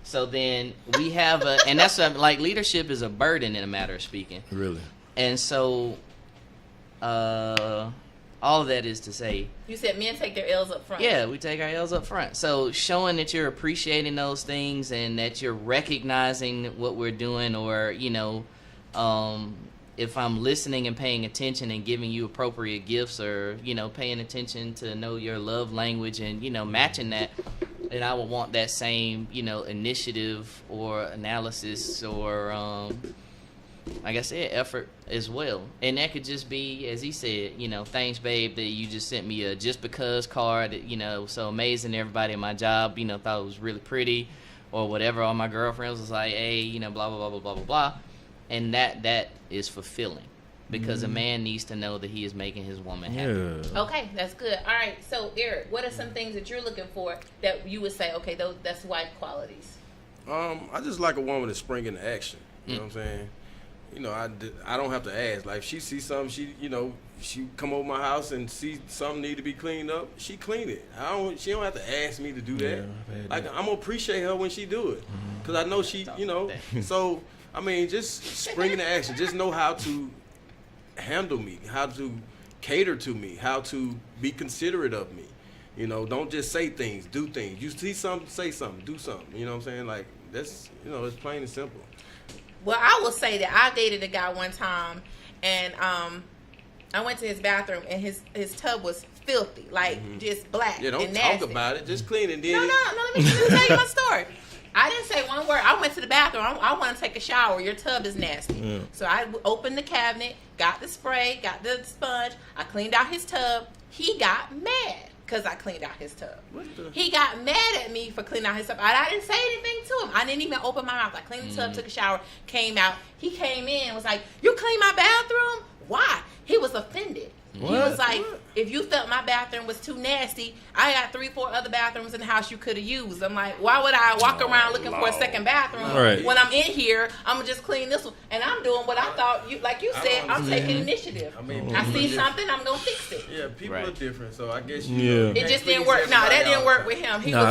So then we have and that's like leadership is a burden, in a matter of speaking. Really. And so, all of that is to say, you said men take their L's up front. Yeah, we take our L's up front. So showing that you're appreciating those things and that you're recognizing what we're doing, or if I'm listening and paying attention and giving you appropriate gifts, or paying attention to know your love language and matching that, then I would want that same initiative or analysis or like I said, effort as well. And that could just be, as he said, thanks, babe, that you just sent me a just because card, so amazing. Everybody in my job, thought it was really pretty, or whatever. All my girlfriends was like, hey, blah, blah, blah, blah, blah, blah, blah. And that is fulfilling, because a man needs to know that he is making his woman happy. Yeah. Okay, that's good. All right, so Eric, what are some things that you're looking for that you would say, okay, that's wife qualities? I just like a woman to spring into action. You know what I'm saying? I don't have to ask. Like, if she sees something, she come over my house and see something need to be cleaned up, she clean it. She don't have to ask me to do that. Like, I'm gonna appreciate her when she do it, because I know she, So I mean, just spring into action. Just know how to handle me, how to cater to me, how to be considerate of me. Don't just say things, do things. You see something, say something, do something. You know what I'm saying? Like, that's, it's plain and simple. Well, I will say that I dated a guy one time, and I went to his bathroom, and his tub was filthy, like just black. Yeah, don't and nasty. talk about it. Just clean it. No. Let me tell you my story. I didn't say one word. I went to the bathroom. I want to take a shower. Your tub is nasty. Yeah. So I opened the cabinet, got the spray, got the sponge. I cleaned out his tub. He got mad because I cleaned out his tub. He got mad at me for cleaning out his tub. I didn't say anything to him. I didn't even open my mouth. I cleaned the tub, took a shower, came out. He came in and was like, you clean my bathroom? Why? He was offended. What? He was like, if you felt my bathroom was too nasty, I got 3-4 other bathrooms in the house you could have used. I'm like, why would I walk around looking for a second bathroom when I'm in here? I'm gonna just clean this one, and I'm doing what I thought you, like you said, I'm taking initiative. I see something, I'm gonna fix it. Yeah, people are different, so I guess it just didn't work. No, that didn't work with him. He was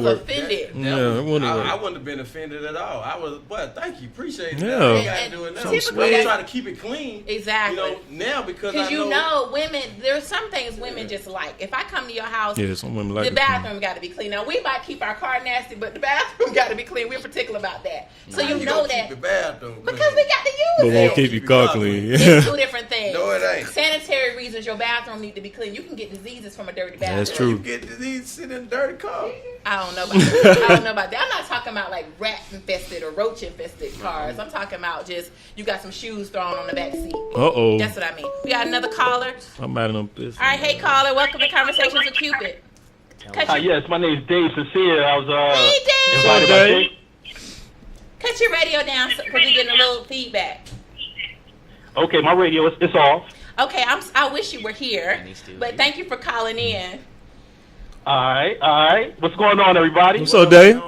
offended. I wouldn't have been offended at all. I was, but thank you, appreciate it. Yeah, you gotta do it now. Typically, try to keep it clean. Exactly. Now because you know, women. There's some things women just like. If I come to your house, some women like the bathroom got to be clean. Now we might keep our car nasty, but the bathroom got to be clean. We're particular about that. So you know that keep the bathroom clean. Because we got to use but it. Won't keep your car clean. It's two different things. No, it ain't. Sanitary reasons, your bathroom need to be clean. You can get diseases from a dirty bathroom. That's true. You get disease sitting in a dirty car. I don't know about that. I don't know about that. I'm not talking about like rat infested or roach infested cars. I'm talking about just you got some shoes thrown on the back seat. That's what I mean. We got another caller. Somebody done pissed. All right, hey caller, welcome to Conversations with Cupid. Yes, my name is Dave Sincere. I was hey, invited by Dave. Cut your radio down because we're getting a little feedback. Okay, my radio it's off. Okay, I wish you were here, but thank you for calling in. All right. What's going on, everybody? What's up, Dave?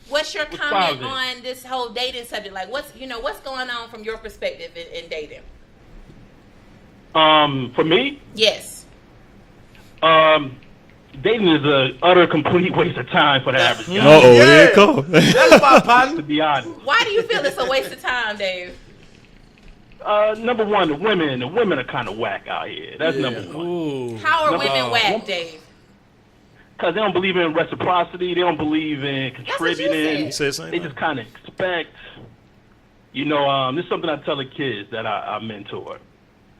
What's your comment on this whole dating subject? Like, what's going on from your perspective in dating? For me? Yes. Dating is a utter complete waste of time for the average guy. Here it comes. That's my partner. To be honest. Why do you feel it's a waste of time, Dave? Number one, the women are kind of whack out here. That's number one. Ooh. How are women whack, Dave? Because they don't believe in reciprocity. They don't believe in contributing. That's what they just kind of expect. This is something I tell the kids that I mentor.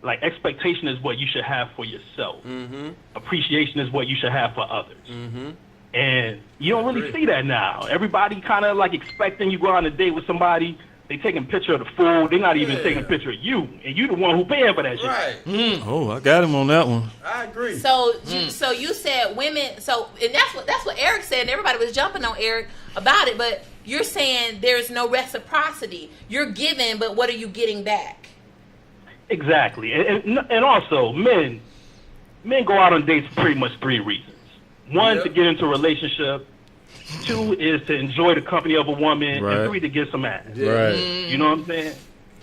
Like, expectation is what you should have for yourself. Mm-hmm. Appreciation is what you should have for others. Mm-hmm. And you don't really see that now. Everybody kind of like expecting you go on a date with somebody. They taking a picture of the food. They're not even taking a picture of you, and you the one who paying for that shit. Right. Oh, I got him on that one. I agree. So you said women. So and that's what Eric said. And everybody was jumping on Eric about it. But you're saying there's no reciprocity. You're giving, but what are you getting back? Exactly, and also men go out on dates for pretty much 3 reasons. One, to get into a relationship. 2 is to enjoy the company of a woman, and 3 to get some ass. Right. You know what I'm saying?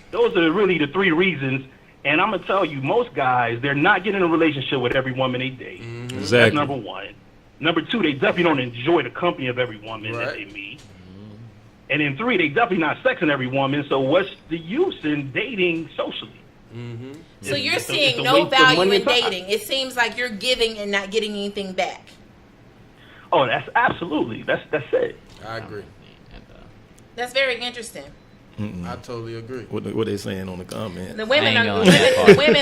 Those are really the 3 reasons. And I'm gonna tell you, most guys, they're not getting in a relationship with every woman they date. Exactly. That's number 1. Number 2, they definitely don't enjoy the company of every woman that they meet. And then 3, they definitely not sexing every woman. So what's the use in dating socially? Mm-hmm. So you're seeing no value in dating. It seems like you're giving and not getting anything back. Oh, that's absolutely. That's it. I agree. That's very interesting. I totally agree. What they saying on the comment? The women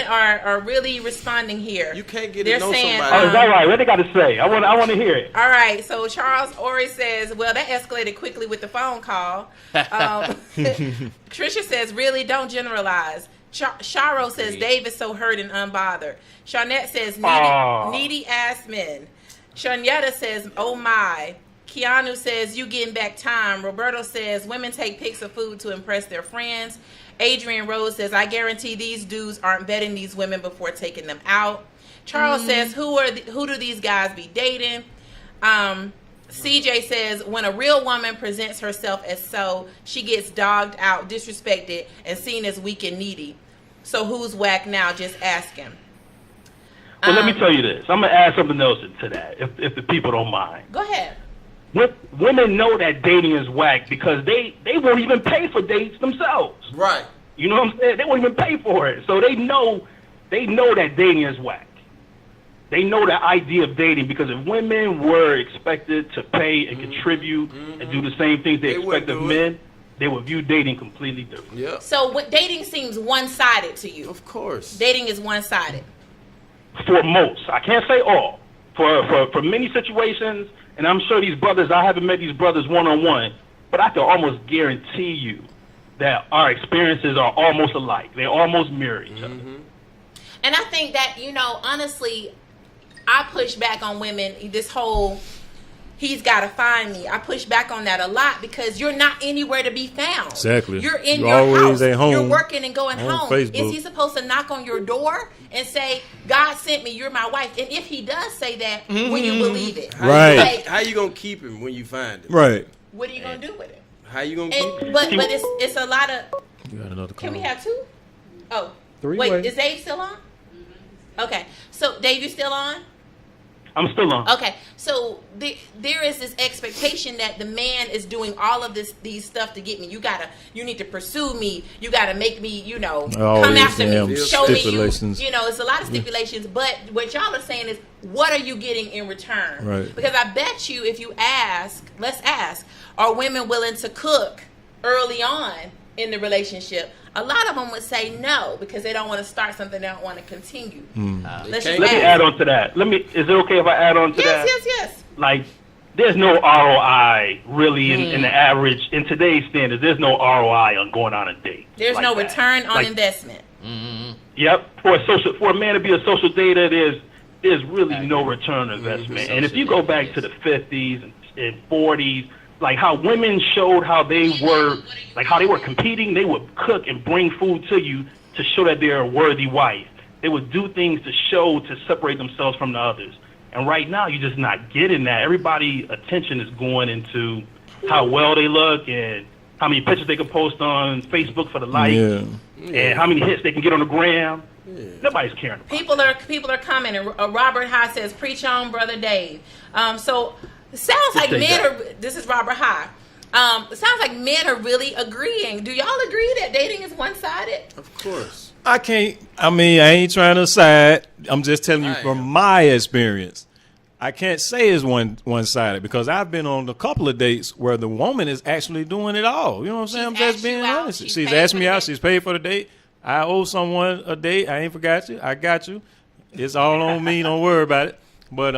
are really responding here. You can't get They're to know saying, somebody. Is that right? What they got to say? I want to hear it. All right. So Charles Ori says, well, that escalated quickly with the phone call. Trisha says, really, don't generalize. Sharo says, Dave is so hurt and unbothered. Shawnette says, needy ass men. Shanyetta says, oh my. Keanu says, you getting back time. Roberto says, women take pics of food to impress their friends. Adrian Rose says, I guarantee these dudes aren't vetting these women before taking them out. Charles says, who do these guys be dating? CJ says, when a real woman presents herself as so, she gets dogged out, disrespected, and seen as weak and needy. So who's whack now? Just asking. Well, let me tell you this. I'm going to add something else to that, if the people don't mind. Go ahead. Women know that dating is whack because they won't even pay for dates themselves. Right. You know what I'm saying? They won't even pay for it. So they know that dating is whack. They know the idea of dating because if women were expected to pay and contribute and do the same things they expect of men, they would view dating completely different. Yeah. So dating seems one-sided to you. Of course. Dating is one-sided. For most. I can't say all. For many situations, and I'm sure these brothers, I haven't met these brothers one-on-one, but I can almost guarantee you that our experiences are almost alike. They almost mirror each other. And I think that, honestly, I push back on women, this whole he's got to find me. I push back on that a lot because you're not anywhere to be found. Exactly. You're in You're your always house. at home, You're working and going on home. Facebook. Is he supposed to knock on your door and say, God sent me, you're my wife? And if he does say that, will you believe it? Right. How you gonna keep him when you find him? Right. What are you going to do with him? How you gonna keep him? But it's a lot of... You got another call. Can we have two? Oh. Three-way. Wait, is Dave still on? Okay. So, Dave, you still on? I'm still on. Okay, so there is this expectation that the man is doing all of these stuff to get me. You need to pursue me. You gotta make me, come after me, show me you. It's a lot of stipulations. But what y'all are saying is, what are you getting in return? Right. Because I bet you, if you let's ask, are women willing to cook early on in the relationship? A lot of them would say no because they don't want to start something they don't want to continue. Let me add on to that. Is it okay if I add on to that? Yes. Like, there's no ROI really in the average, in today's standards. There's no ROI on going on a date. There's like no that. return on investment. Yep. For a man to be a social dater, there's really no return on investment. And if you go back to the 50s and 40s, like how women showed how they were competing, they would cook and bring food to you to show that they're a worthy wife. They would do things to separate themselves from the others. And right now, you're just not getting that. Everybody's attention is going into how well they look and how many pictures they can post on Facebook for the likes, and how many hits they can get on the gram. Nobody's caring about People are commenting. Robert High says, "Preach on, brother Dave." So it sounds like men are. This is Robert High. It sounds like men are really agreeing. Do y'all agree that dating is one-sided? Of course. I ain't trying to side. I'm just telling you from my experience. I can't say it's one-sided because I've been on a couple of dates where the woman is actually doing it all. You know what I'm saying? I'm just being honest. She's asked me out. She's paid for the date. I owe someone a date. I ain't forgot you. I got you. It's all on me. Don't worry about it. But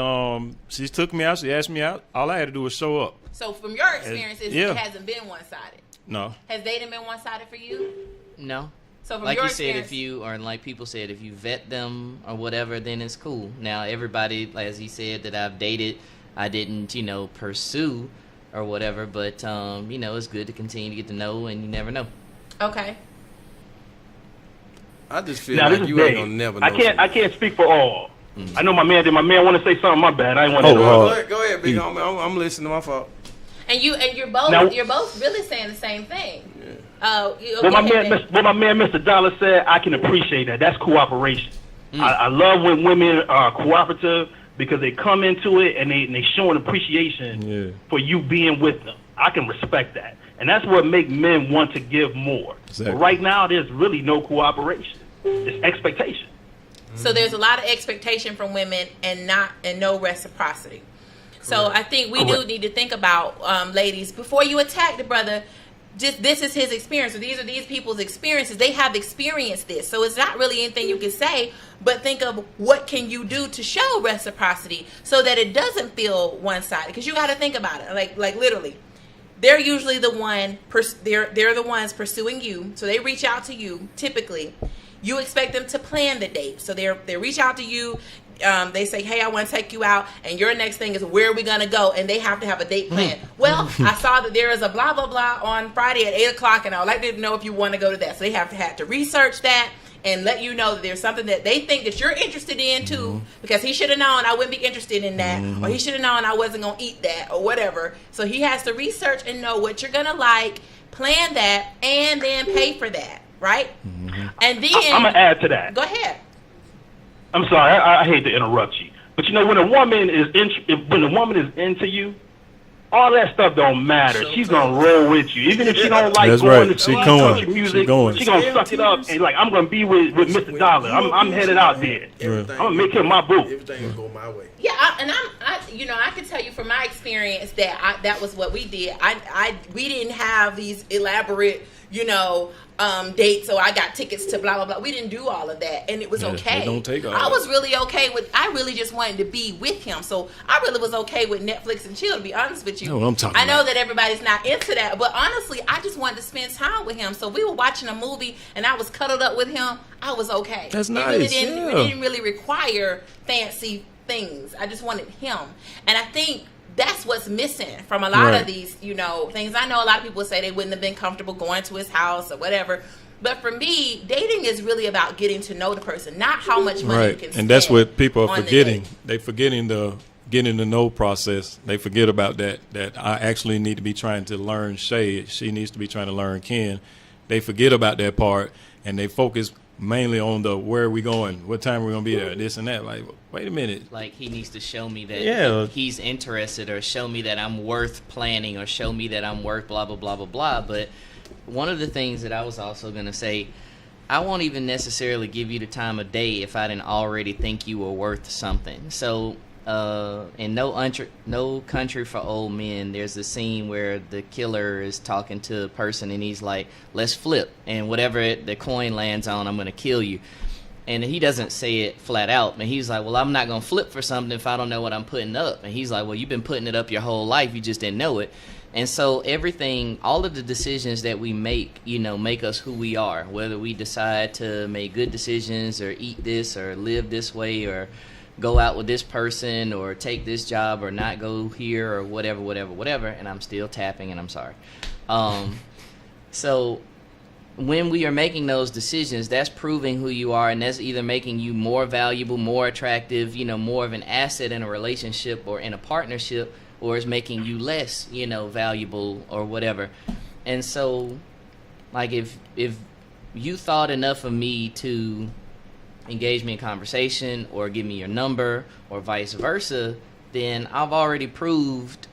she took me out. She asked me out. All I had to do was show up. So from your experiences, it hasn't been one-sided. No. Has dating been one-sided for you? No. So from like your you said, experience, like people said, if you vet them or whatever, then it's cool. Now, everybody, as he said, that I've dated, I didn't, pursue or whatever. But, it's good to continue to get to know, and you never know. Okay. I just feel like you ain't gonna never know. I can't speak for all. I know my man did. My man want to say something. My bad. I ain't want to. Go ahead, big homie. I'm listening. My fault. And you're both really saying the same thing. What my man, Mr. Dollar said, I can appreciate that. That's cooperation. I love when women are cooperative because they come into it and they show an appreciation for you being with them. I can respect that, and that's what makes men want to give more. Exactly. But right now, there's really no cooperation. It's expectation. So there's a lot of expectation from women and no reciprocity. Correct. So I think we do need to think about, ladies, before you attack the brother, just this is his experience. So these are these people's experiences. They have experienced this. So it's not really anything you can say, but think of what can you do to show reciprocity so that it doesn't feel one-sided. Because you got to think about it. Like literally, they're usually the one. They're the ones pursuing you. So they reach out to you typically. You expect them to plan the date. So they reach out to you. They say, hey, I want to take you out. And your next thing is, where are we going to go? And they have to have a date plan. Well, I saw that there is a blah, blah, blah on Friday at 8 o'clock. And I would like to know if you want to go to that. So they have to research that and let you know that there's something that they think that you're interested in too. Because he should have known I wouldn't be interested in that. Or he should have known I wasn't going to eat that or whatever. So he has to research and know what you're going to like, plan that, and then pay for that. Right? And then I'm gonna add to that. Go ahead. I'm sorry, I hate to interrupt you, but when a woman is into you, all that stuff don't matter. She's gonna roll with you, even if she don't like going to country music. She gonna suck it up and I'm gonna be with Mr. Dollar. I'm headed out there. I'm gonna make him my boo. Everything will go my way. Yeah, I can tell you from my experience that that was what we did. We didn't have these elaborate, date, so I got tickets to blah blah blah. We didn't do all of that, and it was okay. Don't take all I was really okay with. I really just wanted to be with him, so I really was okay with Netflix and chill. To be honest with you, know what I'm talking I know about. that everybody's not into that, but honestly, I just wanted to spend time with him. So we were watching a movie, and I was cuddled up with him. I was okay. That's It nice. really didn't really require fancy things. I just wanted him, and I think that's what's missing from a lot Right. of these, things. I know a lot of people say they wouldn't have been comfortable going to his house or whatever. But for me, dating is really about getting to know the person, not how much money you Right, can spend. and that's what people are on the forgetting. date. They forgetting the getting to know process. They forget about that. That I actually need to be trying to learn Shay. She needs to be trying to learn Ken. They forget about that part, and they focus mainly on the where are we going, what time we're gonna be there, this and that. Like, wait a minute. Like he needs to show me that Yeah. he's interested, or show me that I'm worth planning, or show me that I'm worth blah blah blah blah blah. But one of the things that I was also gonna say, I won't even necessarily give you the time of day if I didn't already think you were worth something. So in No Country for Old Men, there's a scene where the killer is talking to a person and he's like, let's flip, and whatever the coin lands on, I'm gonna kill you. And he doesn't say it flat out, and he's like, well, I'm not gonna flip for something if I don't know what I'm putting up. And he's like, well, you've been putting it up your whole life, you just didn't know it. And so everything, all of the decisions that we make, make us who we are. Whether we decide to make good decisions, or eat this, or live this way, or go out with this person, or take this job, or not go here, or whatever. And I'm still tapping, and I'm sorry. So when we are making those decisions, that's proving who you are, and that's either making you more valuable, more attractive, more of an asset in a relationship or in a partnership, or is making you less, valuable or whatever. And so, like, if you thought enough of me to engage me in conversation or give me your number or vice versa, then I've already proved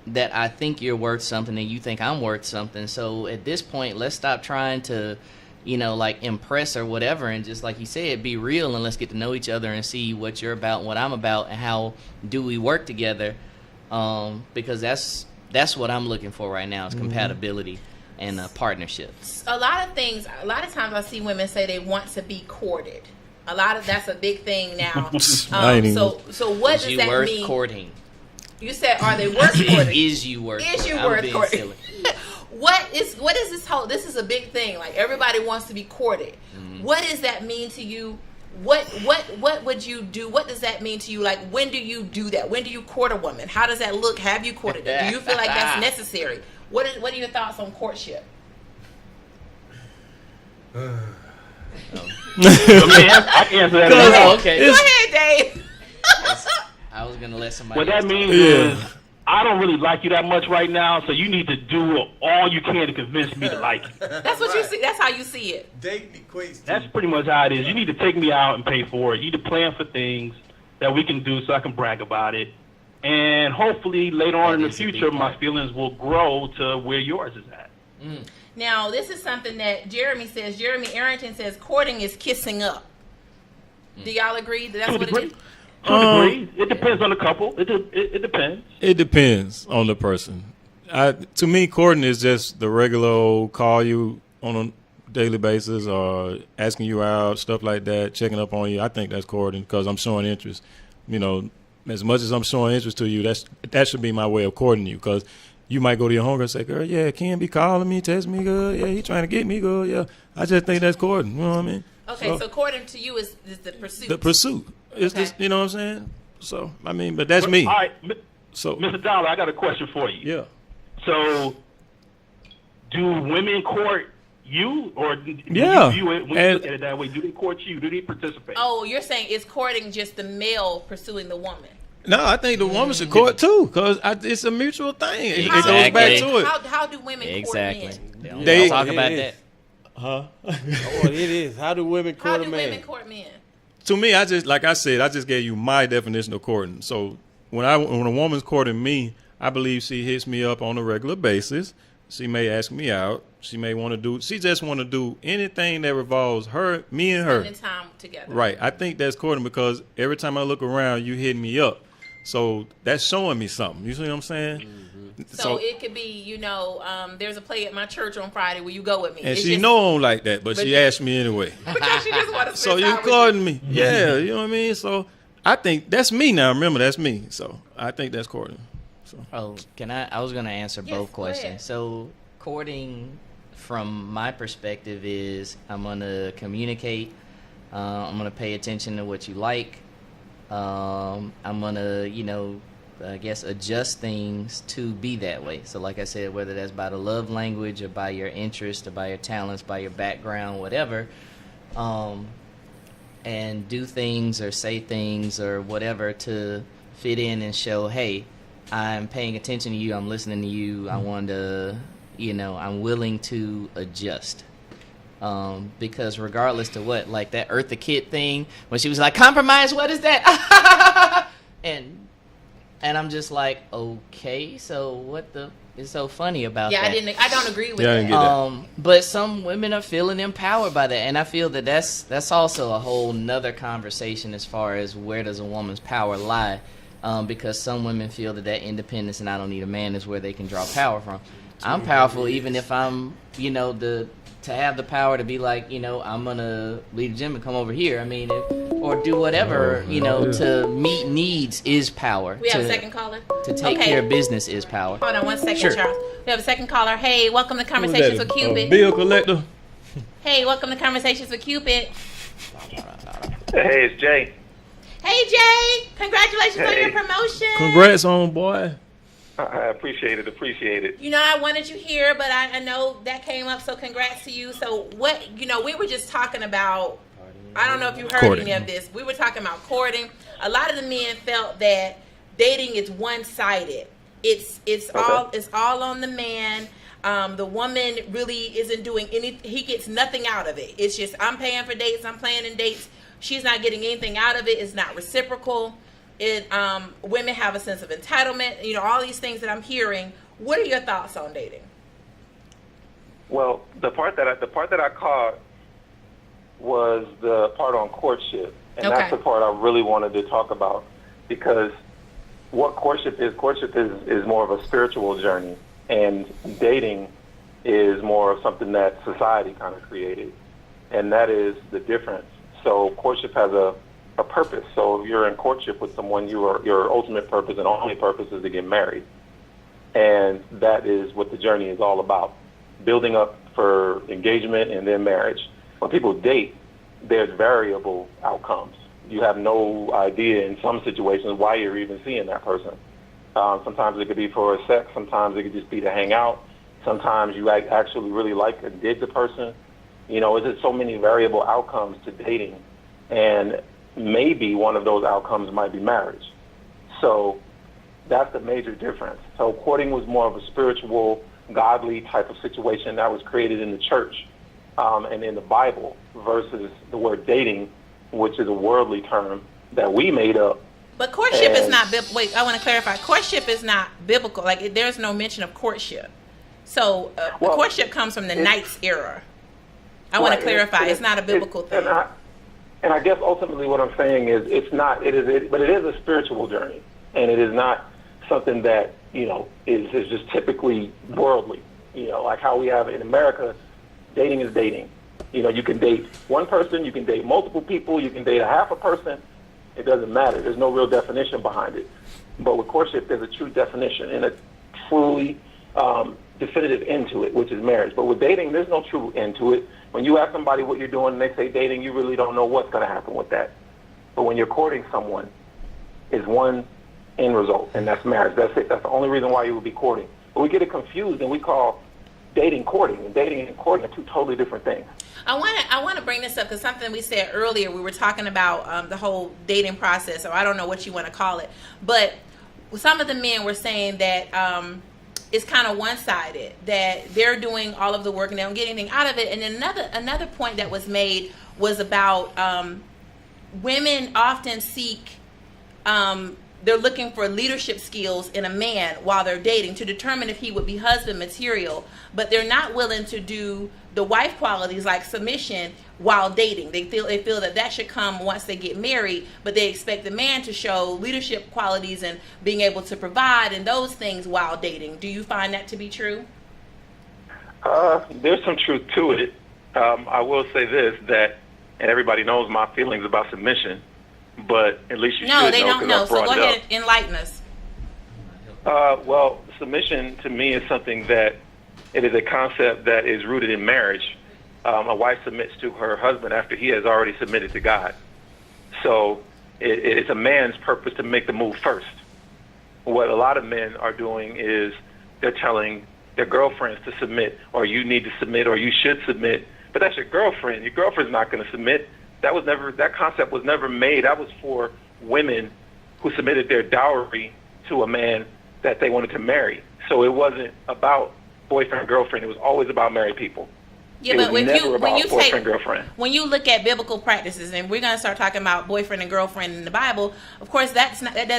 that I think you're worth something and you think I'm worth something. So at this point, let's stop trying to, impress or whatever, and just like you said, be real, and let's get to know each other and see what you're about, what I'm about, and how do we work together. Because that's what I'm looking for right now is compatibility and partnership. A lot of times I see women say they want to be courted. That's a big thing now. So what does you that worth mean? Courting? You said, are they worth courting? Is you worth? Is you I'm worth being courting? silly. What is this whole? This is a big thing. Like, everybody wants to be courted. What does that mean to you? What would you do? What does that mean to you? Like, when do you do that? When do you court a woman? How does that look? Have you courted them? Do you feel like that's necessary? What are your thoughts on courtship? I can answer that. Go ahead. Okay. Go ahead, Dave. I was gonna let somebody. What that else means talk. is, I don't really like you that much right now, so you need to do all you can to convince me to like you. That's what you see. That's how you see it. Date equates to That's pretty much how it is. You need to take me out and pay for it. You need to plan for things that we can do so I can brag about it. And hopefully later on in the is a big future, my part. feelings will grow to where yours is at. Now, this is something that Jeremy Arrington says, courting is kissing up. Do y'all agree that that's To a what degree. it is? To a degree. It depends on the couple. It depends. It depends on the person. To me, courting is just the regular old call you on a daily basis or asking you out, stuff like that, checking up on you. I think that's courting because I'm showing interest. As much as I'm showing interest to you, that should be my way of courting you, because you might go to your homegirl and say, girl, yeah, Ken be calling me, text me, girl. Yeah, he trying to get me, girl. Yeah, I just think that's courting. You know what I mean? Okay, so courting to you is the pursuit. The pursuit. It's Okay. just, you know what I'm saying? So, I mean, but that's me. All right, So, Mr. Dollar, I got a question for you. yeah. So, do women court you, or do Yeah. you view it when you And- look at it that way? Do they court you? Do they participate? Oh, you're saying it's courting just the male pursuing the woman. No, I think the woman should court too, because it's a mutual thing. It goes Exactly. back to it. How do women Exactly. court men? They- talk it about is. that. Oh, it is. How do women How court do a man? women court men? To me, I just gave you my definition of courting. So when a woman's courting me, I believe she hits me up on a regular basis. She may ask me out. She just want to do anything that revolves me and her. Spending time together. Right. I think that's courting because every time I look around, you hitting me up. So that's showing me something. You see what I'm saying? Mm-hmm. So it could be, there's a play at my church on Friday. Will you go with me? and It's she just- know I don't like that, but she you- asked me anyway. because she just want to So you courting me. Yeah, you know what I mean? So I think that's me now. Remember, that's me. So I think that's courting. So Oh, I was going to answer Yes, both go ahead. questions. So courting from my perspective is I'm going to communicate. I'm going to pay attention to what you like. I'm going to, I guess, adjust things to be that way. So like I said, whether that's by the love language or by your interest or by your talents, by your background, whatever, and do things or say things or whatever to fit in and show, hey, I'm paying attention to you, I'm listening to you, I want to, I'm willing to adjust. Because regardless to what, like that Eartha Kitt thing, when she was like, compromise, what is that? and I'm just like, okay, so what the is so funny about that? I don't agree with I that. didn't get that. But some women are feeling empowered by that, and I feel that that's also a whole nother conversation as far as where does a woman's power lie, because some women feel that independence and I don't need a man is where they can draw power from. I'm powerful even if I'm, to have the power to be like, I'm gonna leave the gym and come over here. I mean, or do whatever, to meet needs is power. We have a second caller. To take care of business is power. Hold on one second, Sure. Charles. We have a second caller. Hey, welcome to Conversations with Cupid. Bill collector. Hey, welcome to Conversations with Cupid. Hey, it's Jay. Hey, Jay. Congratulations on Hey. your promotion. Congrats on boy. I appreciate it. I wanted you here, but I know that came up, so congrats to you. So what, we were just talking about, I don't know if you heard Courting. any of this. We were talking about courting. A lot of the men felt that dating is one-sided. It's all on the man. The woman really isn't doing he gets nothing out of it. It's just, I'm paying for dates, I'm planning dates. She's not getting anything out of it. It's not reciprocal. Women have a sense of entitlement, all these things that I'm hearing. What are your thoughts on dating? Well, the part that I caught was the part on courtship, and Okay. that's the part I really wanted to talk about, because what courtship is more of a spiritual journey, and dating is more of something that society kind of created, and that is the difference. So courtship has a purpose. So if you're in courtship with someone, your ultimate purpose and only purpose is to get married. And that is what the journey is all about, building up for engagement and then marriage. When people date, there's variable outcomes. You have no idea in some situations why you're even seeing that person. Sometimes it could be for sex. Sometimes it could just be to hang out. Sometimes you actually really like and dig the person. It's just so many variable outcomes to dating. And maybe one of those outcomes might be marriage. So that's the major difference. So courting was more of a spiritual, godly type of situation that was created in the church and in the Bible, versus the word dating, which is a worldly term that we made up. But courtship is not wait, I want to clarify. Courtship is not biblical. Like, there's no mention of courtship. So courtship comes from the Knights era. I want to clarify. It's not a biblical thing. And I guess ultimately what I'm saying is but it is a spiritual journey, and it is not something that, is just typically worldly. Like how we have in America, dating is dating. You can date one person, you can date multiple people, you can date a half a person. It doesn't matter. There's no real definition behind it. But with courtship, there's a true definition and a truly definitive end to it, which is marriage. But with dating, there's no true end to it. When you ask somebody what you're doing and they say dating, you really don't know what's going to happen with that. But when you're courting someone, is one end result, and that's marriage. That's it. That's the only reason why you would be courting. But we get it confused, and we call dating courting. And dating and courting are two totally different things. I want to bring this up because something we said earlier, we were talking about the whole dating process, or I don't know what you want to call it. But some of the men were saying that it's kind of one-sided, that they're doing all of the work and they don't get anything out of it. And then another point that was made was about women often seek, they're looking for leadership skills in a man while they're dating to determine if he would be husband material, but they're not willing to do the wife qualities like submission while dating. They feel that should come once they get married, but they expect the man to show leadership qualities and being able to provide and those things while dating. Do you find that to be true? There's some truth to it. I will say this, that, and everybody knows my feelings about submission, but at least you should know. No, they don't know. So go ahead and enlighten us. Well, submission to me is something that it is a concept that is rooted in marriage. A wife submits to her husband after he has already submitted to God. So it's a man's purpose to make the move first. what a lot of men are doing is they're telling their girlfriends to submit, or you need to submit, or you should submit. But that's your girlfriend. Your girlfriend's not going to submit. That concept was never made. That was for women who submitted their dowry to a man that they wanted to marry. So it wasn't about boyfriend, girlfriend. It was always about married people. Yeah, it but was when never you about take boyfriend, girlfriend. when you look at biblical practices, and we're going to start talking about boyfriend and girlfriend in the Bible, of course that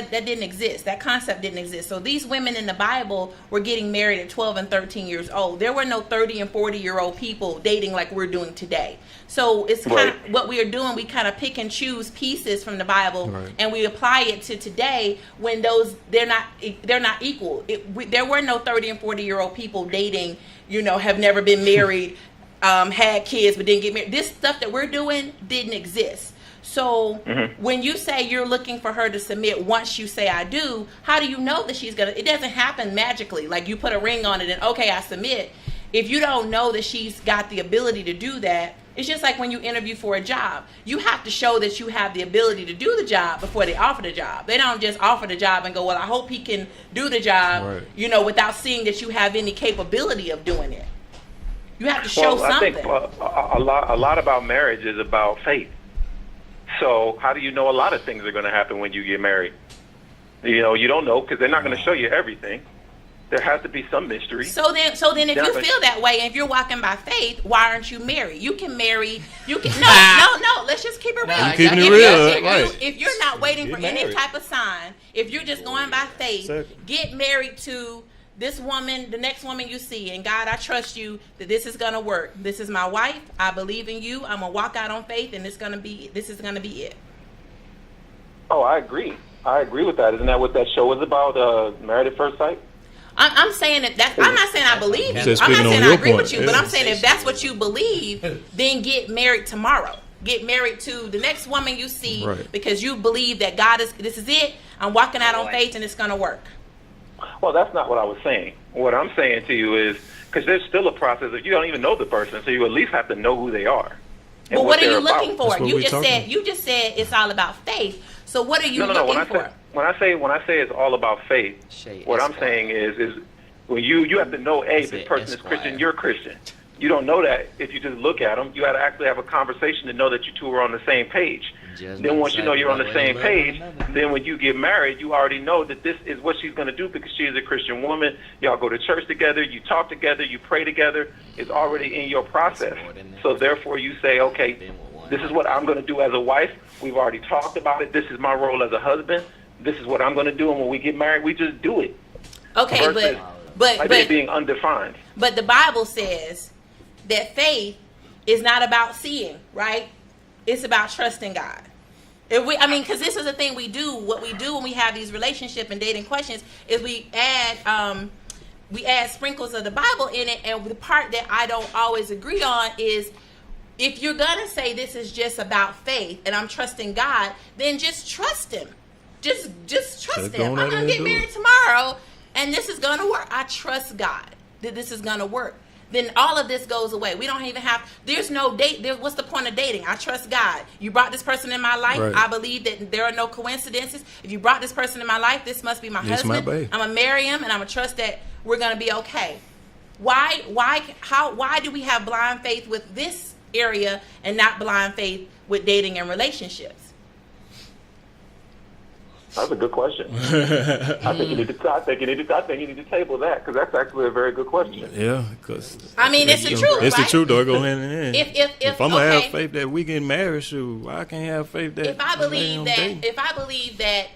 didn't exist. That concept didn't exist. So these women in the Bible were getting married at 12 and 13 years old. There were no 30 and 40-year-old people dating like we're doing today. So it's kind of what we are doing. We kind of pick and choose pieces from the Bible, and we apply it to today when they're not equal. There were no 30 and 40-year-old people dating. Have never been married. Had kids but didn't get married. This stuff that we're doing didn't exist. So when you say you're looking for her to submit once you say I do, how do you know that she's gonna? It doesn't happen magically. Like you put a ring on it and okay, I submit. If you don't know that she's got the ability to do that, it's just like when you interview for a job. You have to show that you have the ability to do the job before they offer the job. They don't just offer the job and go, well, I hope he can do the job, without seeing that you have any capability of doing it. You have to show something. I think a lot about marriage is about faith. So how do you know a lot of things are going to happen when you get married? You don't know because they're not going to show you everything. There has to be some mystery. So then, if you feel that way, and if you're walking by faith, why aren't you married? You can marry. You can no. Let's just keep it real. Keeping it real, if you're not waiting for any type of sign, if you're just going by faith, get married to this woman, the next woman you see, and God, I trust you that this is gonna work. This is my wife. I believe in you. I'm gonna walk out on faith, and this is gonna be it. Oh, I agree. I agree with that. Isn't that what that show is about? Married at First Sight. I'm saying that. I'm not saying I believe you. I'm not saying I agree with you, but I'm saying if that's what you believe, then get married tomorrow. Get married to the next woman you see because you believe that this is it. I'm walking out on faith, and it's gonna work. Well, that's not what I was saying. What I'm saying to you is, because there's still a process if you don't even know the person, so you at least have to know who they are. Well, what are you looking for? You just said it's all about faith. So what are you looking for? When I say it's all about faith, what I'm saying is when you have to know if this person is Christian, you're Christian. You don't know that if you just look at them. You got to actually have a conversation to know that you two are on the same page. Then once you know you're on the same page, then when you get married, you already know that this is what she's going to do because she is a Christian woman. Y'all go to church together, you talk together, you pray together. It's already in your process. So therefore you say, okay, this is what I'm going to do as a wife. We've already talked about it. This is my role as a husband. This is what I'm going to do. And when we get married, we just do it. Okay, but it being undefined. But the Bible says that faith is not about seeing, right? It's about trusting God. Because this is the thing we do. What we do when we have these relationship and dating questions is we add sprinkles of the Bible in it. And the part that I don't always agree on is if you're gonna say this is just about faith and I'm trusting God, then just trust Him. Just trust Him. I'm gonna get married tomorrow, and this is gonna work. I trust God that this is gonna work. Then all of this goes away. We don't even have. There's no date. What's the point of dating? I trust God. You brought this person in my life. I believe that there are no coincidences. If you brought this person in my life, this must be my husband. I'm gonna marry him, and I'm gonna trust that we're gonna be okay. Why do we have blind faith with this area and not blind faith with dating and relationships? That's a good question. I think you need to table that because that's actually a very good question. Yeah, because it's the truth. It's the truth, though. Go hand in hand. If I'm gonna have faith that we get married, I can't have faith that if I believe that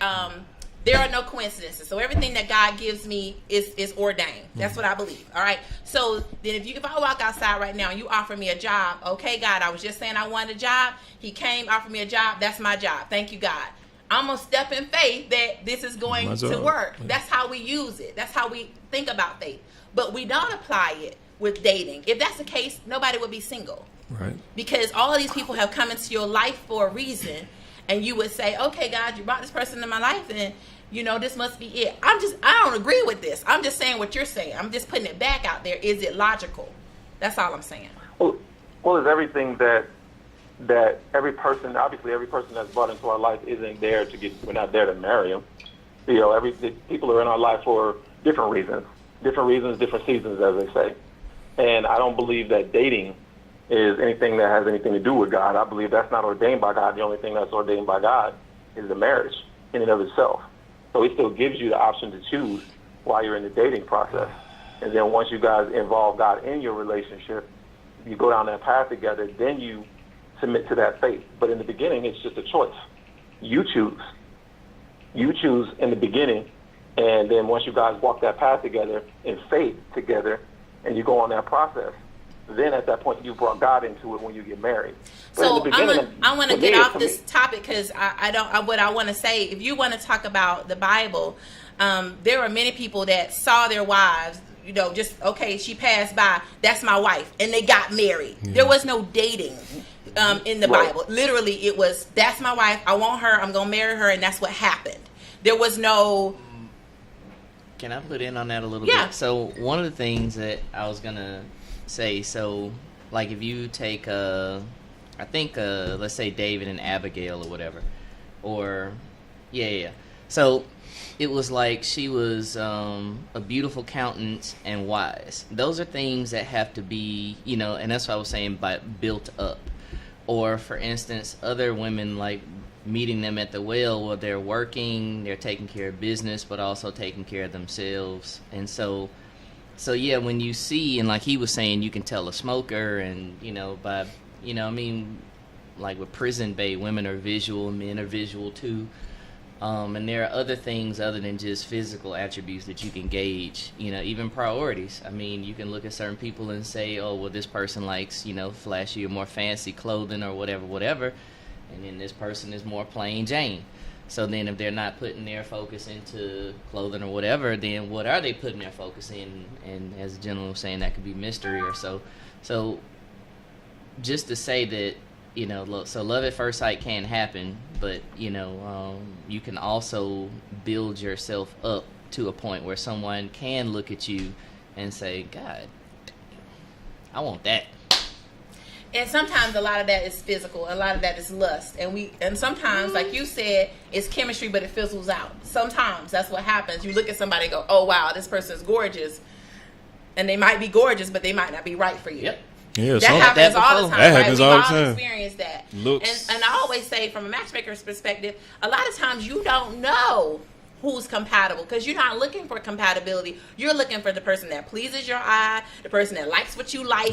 there are no coincidences, so everything that God gives me is ordained. That's what I believe. All right. So then, if I walk outside right now and you offer me a job, okay, God, I was just saying I wanted a job. He came, offered me a job. That's my job. Thank you, God. I'm going to step in faith that this is going to work. That's how we use it. That's how we think about faith. But we don't apply it with dating. If that's the case, nobody would be single. Right. Because all of these people have come into your life for a reason. And you would say, okay, God, you brought this person in my life and, this must be it. I don't agree with this. I'm just saying what you're saying. I'm just putting it back out there. Is it logical? That's all I'm saying. Well, it's everything that every person that's brought into our life isn't there we're not there to marry them. People are in our life for different reasons, different seasons, as they say. And I don't believe that dating is anything that has anything to do with God. I believe that's not ordained by God. The only thing that's ordained by God is the marriage in and of itself. So he still gives you the option to choose while you're in the dating process. And then once you guys involve God in your relationship, you go down that path together, then you submit to that faith. But in the beginning, it's just a choice. You choose. You choose in the beginning, and then once you guys walk that path together in faith together, and you go on that process, then at that point you brought God into it when you get married. But so I want to get off this topic because what I want to say, if you want to talk about the Bible, there are many people that saw their wives, just, okay, she passed by, that's my wife, and they got married. There was no dating in the Bible. Literally, it was, that's my wife, I want her, I'm going to marry her, and that's what happened. There was no... Can I put in on that a little bit? So one of the things that I was going to say, so like if you take, I think, let's say David and Abigail or whatever, or, yeah. So... it was like she was a beautiful countenance and wise. Those are things that have to be, and that's what I was saying by built up. Or, for instance, other women, like meeting them at the well where they're working, they're taking care of business, but also taking care of themselves. And so yeah, when you see, and like he was saying, you can tell a smoker, and, by, like with Prison Bae, women are visual, men are visual too. And there are other things other than just physical attributes that you can gauge, even priorities. I mean, you can look at certain people and say, oh, well, this person likes, flashy or more fancy clothing or whatever. And then this person is more plain Jane. So then if they're not putting their focus into clothing or whatever, then what are they putting their focus in? And as the gentleman was saying, that could be mystery or so. So just to say that, so love at first sight can happen, but, you can also build yourself up to a point where someone can look at you and say, God, I want that. And sometimes a lot of that is physical. A lot of that is lust. And sometimes, like you said, it's chemistry, but it fizzles out. Sometimes that's what happens. You look at somebody and go, oh, wow, this person is gorgeous. And they might be gorgeous, but they might not be right for you. Yep. Yeah, that happens all the time. That happens all the time. We've all experienced that. And I always say, from a matchmaker's perspective, a lot of times you don't know who's compatible because you're not looking for compatibility. You're looking for the person that pleases your eye, the person that likes what you like,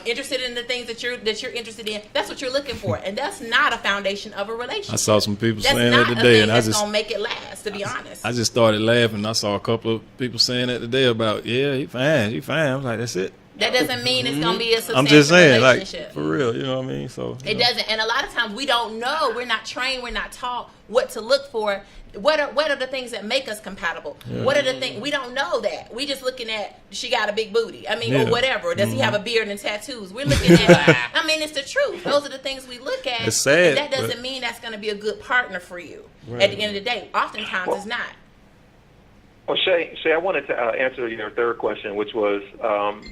interested in the things that you're interested in. That's what you're looking for, and that's not a foundation of a relationship. I saw some people saying that today, and I just gonna make it last. To be honest, I just started laughing. I saw a couple of people saying that today about, he fine. I was like, that's it. That doesn't mean it's going to be a substantial I'm just saying, relationship. like, for real, you know what I mean? So it doesn't. And a lot of times we don't know. We're not trained. We're not taught what to look for. What are the things that make us compatible? Yeah. What are the things? We don't know that. We just looking at, she got a big booty. I mean, or whatever. Does he have a beard and tattoos? We're looking at, I mean, it's the truth. Those are the things we look at. It's sad. And that doesn't mean that's going to be a good partner for you. Right. At the end of the day, oftentimes it's not. Well, Shay, I wanted to answer your third question, which was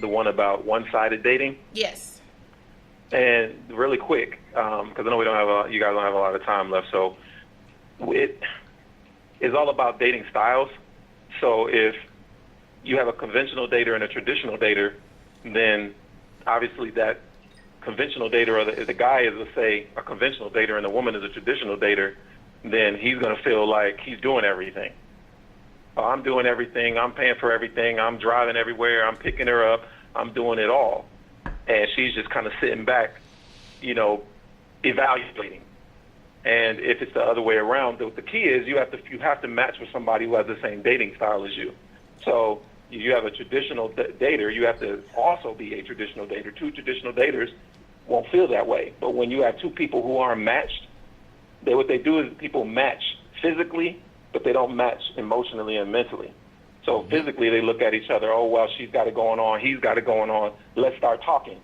the one about one-sided dating. Yes. And really quick, because I know you guys don't have a lot of time left, so it is all about dating styles. So if you have a conventional dater and a traditional dater, then obviously that conventional dater, or if the guy is, let's say, a conventional dater and the woman is a traditional dater, then he's going to feel like he's doing everything. I'm doing everything. I'm paying for everything. I'm driving everywhere. I'm picking her up. I'm doing it all. And she's just kind of sitting back, evaluating. And if it's the other way around, the key is you have to match with somebody who has the same dating style as you. So you have a traditional dater. You have to also be a traditional dater. Two traditional daters won't feel that way. But when you have two people who aren't matched, what they do is people match physically, but they don't match emotionally and mentally. So physically, they look at each other, oh, well, she's got it going on, he's got it going on, let's start talking.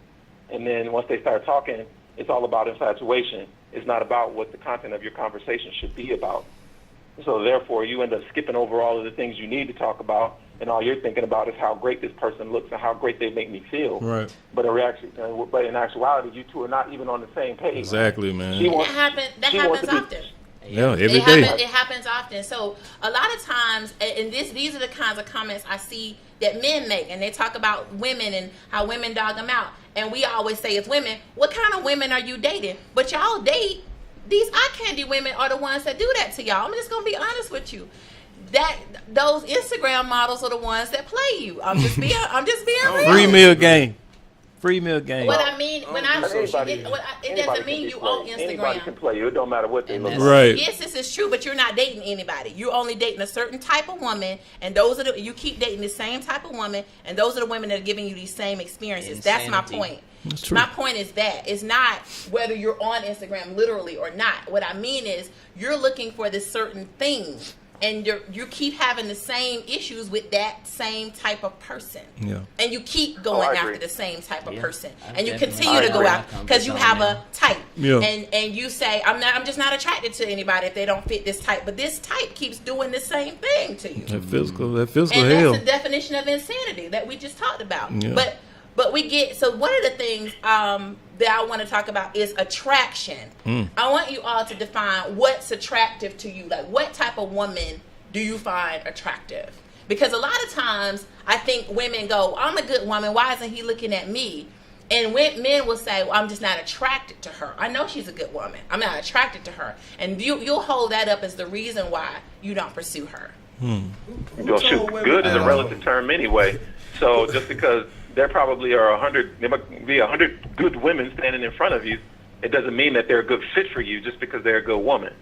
And then once they start talking, it's all about infatuation. It's not about what the content of your conversation should be about. So therefore, you end up skipping over all of the things you need to talk about, and all you're thinking about is how great this person looks and how great they make me feel. Right. But in actuality, you two are not even on the same page. Exactly, man. That happens often. Yeah, every it day. happens. It happens often. So a lot of times, and these are the kinds of comments I see that men make, and they talk about women and how women dog them out. And we always say, as women, what kind of women are you dating? But y'all date these eye candy women are the ones that do that to y'all. I'm just gonna be honest with you. Those Instagram models are the ones that play you. I'm just being real. Free meal game. Free meal game. What I mean, when I Anybody- it doesn't mean you own Anybody can Instagram. play you. It don't matter what they look like. Right. Yes, this is true, but you're not dating anybody. You're only dating a certain type of woman, and those are you keep dating the same type of woman, and those are the women that are giving you these same experiences. That's my Insanity. point. That's true. My point is that it's not whether you're on Instagram literally or not. What I mean is you're looking for this certain thing, and you keep having the same issues with that same type of person. Yeah. And you keep I going agree. after the same type of Yeah, person, I and you definitely continue to go agree. out because you have a type. Yeah. And you say I'm just not attracted to anybody if they don't fit this type, but this type keeps doing the same thing to you. That physical And hell. that's the definition of insanity that we just talked about. Yeah. But we get, so one of the things that I want to talk about is attraction. I want you all to define what's attractive to you. Like, what type of woman do you find attractive? Because a lot of times I think women go, I'm a good woman, why isn't he looking at me? And men will say, well, I'm just not attracted to her. I know she's a good woman. I'm not attracted to her. And you'll hold that up as the reason why you don't pursue her. Well, shoot, good is a relative term anyway. So just because there probably are 100, there might be 100 good women standing in front of you, it doesn't mean that they're a good fit for you just because they're a good woman.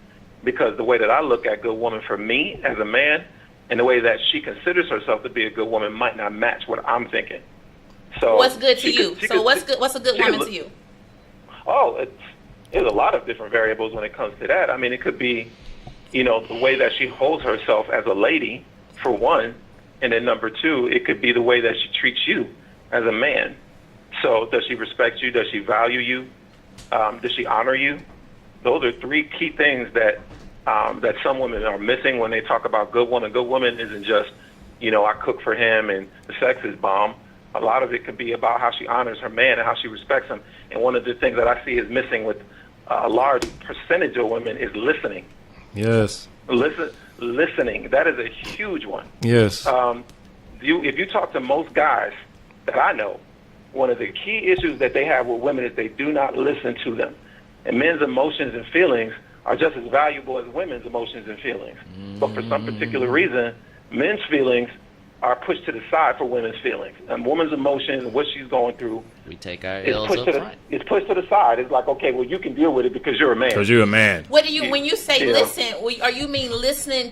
Because the way that I look at good woman for me as a man, and the way that she considers herself to be a good woman might not match what I'm thinking. So What's good to you? What's a good she could woman look- to you? Oh, there's a lot of different variables when it comes to that. I mean, it could be, the way that she holds herself as a lady, for one, and then number two, it could be the way that she treats you as a man. So does she respect you? Does she value you? Does she honor you? Those are three key things that some women are missing when they talk about good woman. Good woman isn't just, I cook for him and the sex is bomb. A lot of it could be about how she honors her man and how she respects him. And one of the things that I see is missing with a large percentage of women is listening. Yes. Listening. That is a huge one. Yes. If you talk to most guys that I know, one of the key issues that they have with women is they do not listen to them. And men's emotions and feelings are just as valuable as women's emotions and feelings. But for some particular reason, men's feelings are pushed to the side for women's feelings. And woman's emotions and what she's going through We take our is L's pushed up to front. it's pushed to the side. It's like, okay, well, you can deal with it because you're a man. Because you're a man. What do you, when you say Yeah. listen, are you mean listen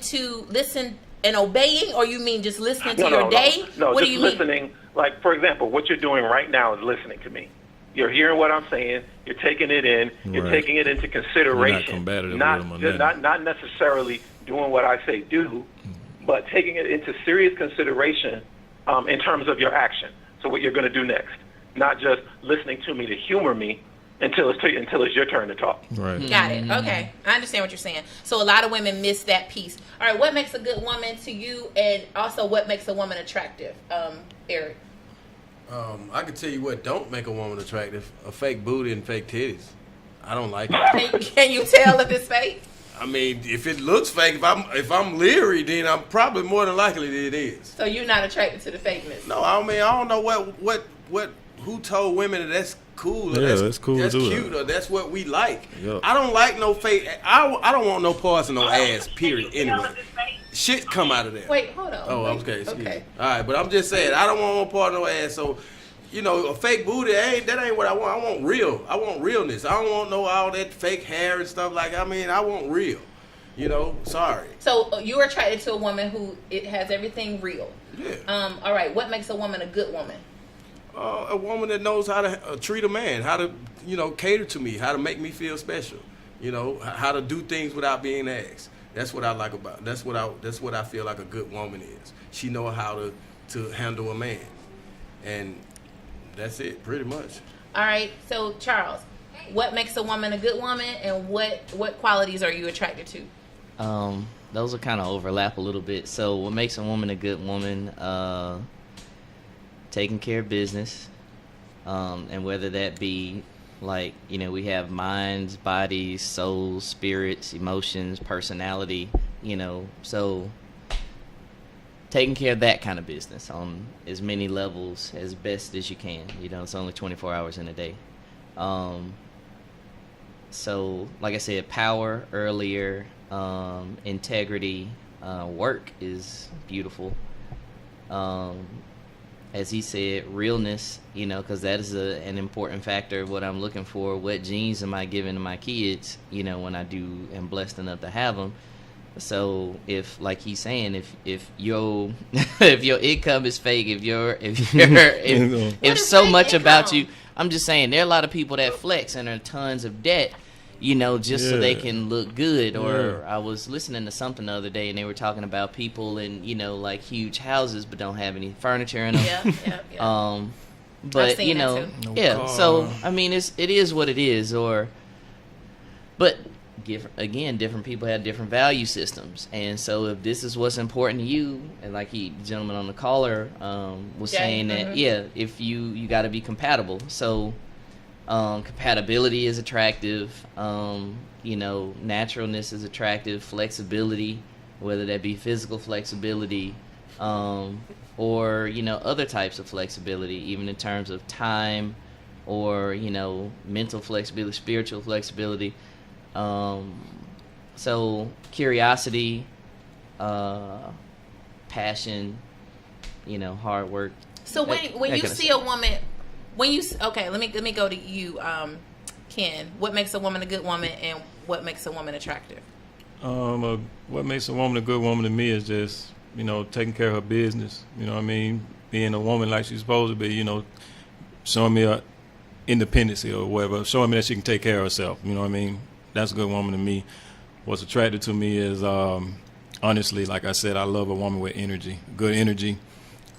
and obeying, or you mean just listening to your day? No, What just do you mean? listening. Like, for example, what you're doing right now is listening to me. You're hearing what I'm saying. You're taking it in. You're Right. taking it into consideration. You're not combative not, with them or nothing. not necessarily doing what I say do, but taking it into serious consideration in terms of your action. So what you're going to do next, not just listening to me to humor me until it's your turn to talk. Right. Got it. Okay. I understand what you're saying. So a lot of women miss that piece. All right. What makes a good woman to you, and also what makes a woman attractive? Eric. I can tell you what don't make a woman attractive: a fake booty and fake titties. I don't like it. Can you tell if it's fake? I mean, if it looks fake, if I'm leery, then I'm probably more than likely that it is. So you're not attracted to the fakeness. No, I mean, I don't know who told women that that's cool or Yeah, that's that's cool to that's do cute that. or that's what we like. Yup. I don't like no fake. I don't want no parts of no ass. Period. Anyway, shit come out of there. Wait, hold on. Oh, Wait. okay. Excuse Okay. me. All right, but I'm just saying I don't want no part of no ass. So, a fake booty that ain't what I want. I want real. I want realness. I don't want all that fake hair and stuff like. I mean, I want real. Sorry. So you're attracted to a woman who it has everything real. Yeah. All right. What makes a woman a good woman? A woman that knows how to treat a man, how to, cater to me, how to make me feel special, how to do things without being asked. That's what I like about. That's what I feel like a good woman is. She know how to handle a man, and that's it, pretty much. All right. So Charles, what makes a woman a good woman, and what qualities are you attracted to? Those will kind of overlap a little bit. So what makes a woman a good woman? Taking care of business, and whether that be Like, we have minds, bodies, souls, spirits, emotions, personality, so taking care of that kind of business on as many levels as best as you can. It's only 24 hours in a day. So, like I said, power earlier, integrity, work is beautiful. As he said, realness, because that is an important factor of what I'm looking for. What genes am I giving to my kids, when I am blessed enough to have them? So if, like he's saying, if your if your income is fake, if so much about you, I'm just saying there are a lot of people that flex and are tons of debt, just so they can look good. Or I was listening to something the other day and they were talking about people in, like huge houses but don't have any furniture in them. Yeah. But so I mean it is what it is. But different people have different value systems, and so if this is what's important to you, and like the gentleman on the caller was saying that if you got to be compatible. So compatibility is attractive, naturalness is attractive, flexibility, whether that be physical flexibility or other types of flexibility, even in terms of time or mental flexibility, spiritual flexibility. So curiosity, passion, hard work. So when you see a woman, let me go to you, Ken. What makes a woman a good woman, and what makes a woman attractive? What makes a woman a good woman to me is just taking care of her business. Being a woman like she's supposed to be. Showing me her independency or whatever. Showing me that she can take care of herself. That's a good woman to me. What's attractive to me is, honestly, like I said, I love a woman with energy, good energy.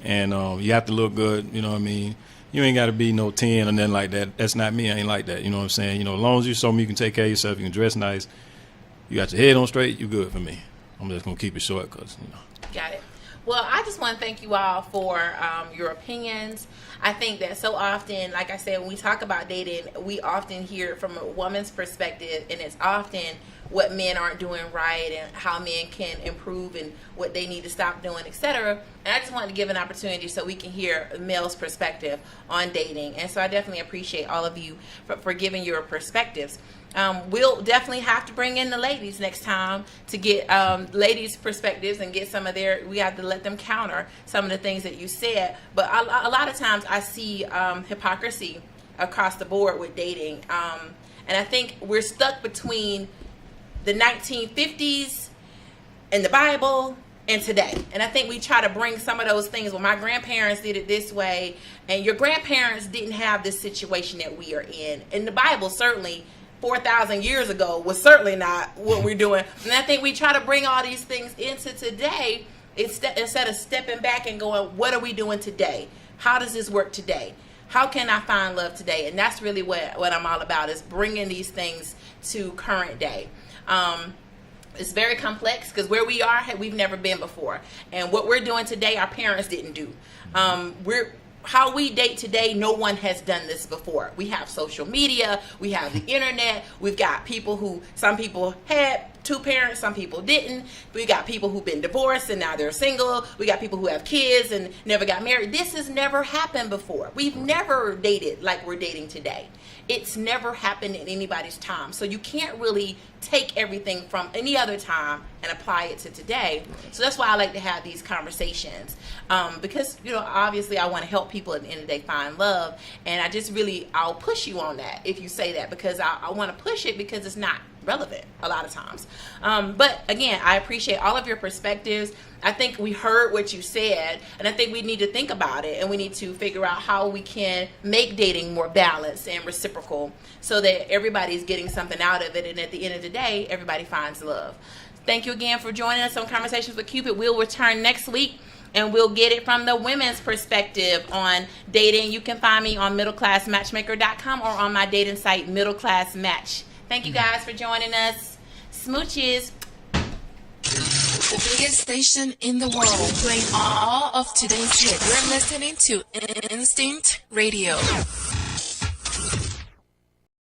And you have to look good, You ain't got to be no 10 or nothing like that. That's not me. I ain't like that. You know what I'm saying? As long as you show me you can take care of yourself, you can dress nice, you got your head on straight, you good for me. I'm just going to keep it short because, Got it. Well, I just want to thank you all for your opinions. I think that so often, like I said, when we talk about dating, we often hear it from a woman's perspective, and it's often what men aren't doing right and how men can improve and what they need to stop doing, etc. And I just wanted to give an opportunity so we can hear a male's perspective on dating. And so I definitely appreciate all of you for giving your perspectives. We'll definitely have to bring in the ladies next time to get ladies' perspectives and get some of we have to let them counter some of the things that you said. But a lot of times I see hypocrisy across the board with dating. And I think we're stuck between the 1950s and the Bible and today. And I think we try to bring some of those things. Well, my grandparents did it this way, and your grandparents didn't have this situation that we are in. And the Bible certainly 4,000 years ago was certainly not what we're doing. And I think we try to bring all these things into today instead of stepping back and going, what are we doing today? How does this work today? How can I find love today? And that's really what I'm all about, is bringing these things to current day. It's very complex because where we are, we've never been before. And what we're doing today, our parents didn't do. How we date today, no one has done this before. We have social media, we have the internet, we've got some people had two parents, some people didn't. We got people who've been divorced and now they're single. We got people who have kids and never got married. This has never happened before. We've never dated like we're dating today. It's never happened in anybody's time. So you can't really take everything from any other time and apply it to today. So that's why I like to have these conversations. Because, obviously I want to help people at the end of the day find love. And I'll push you on that if you say that, because I want to push it because it's not relevant a lot of times. But again, I appreciate all of your perspectives. I think we heard what you said, and I think we need to think about it, and we need to figure out how we can make dating more balanced and reciprocal so that everybody's getting something out of it, and at the end of the day, everybody finds love. Thank you again for joining us on Conversations with Cupid. We'll return next week, and we'll get it from the women's perspective on dating. You can find me on middleclassmatchmaker.com or on my dating site, Middle Class Match. Thank you guys for joining us. Smooches. The biggest station in the world, playing all of today's hits. You're listening to Instinct Radio.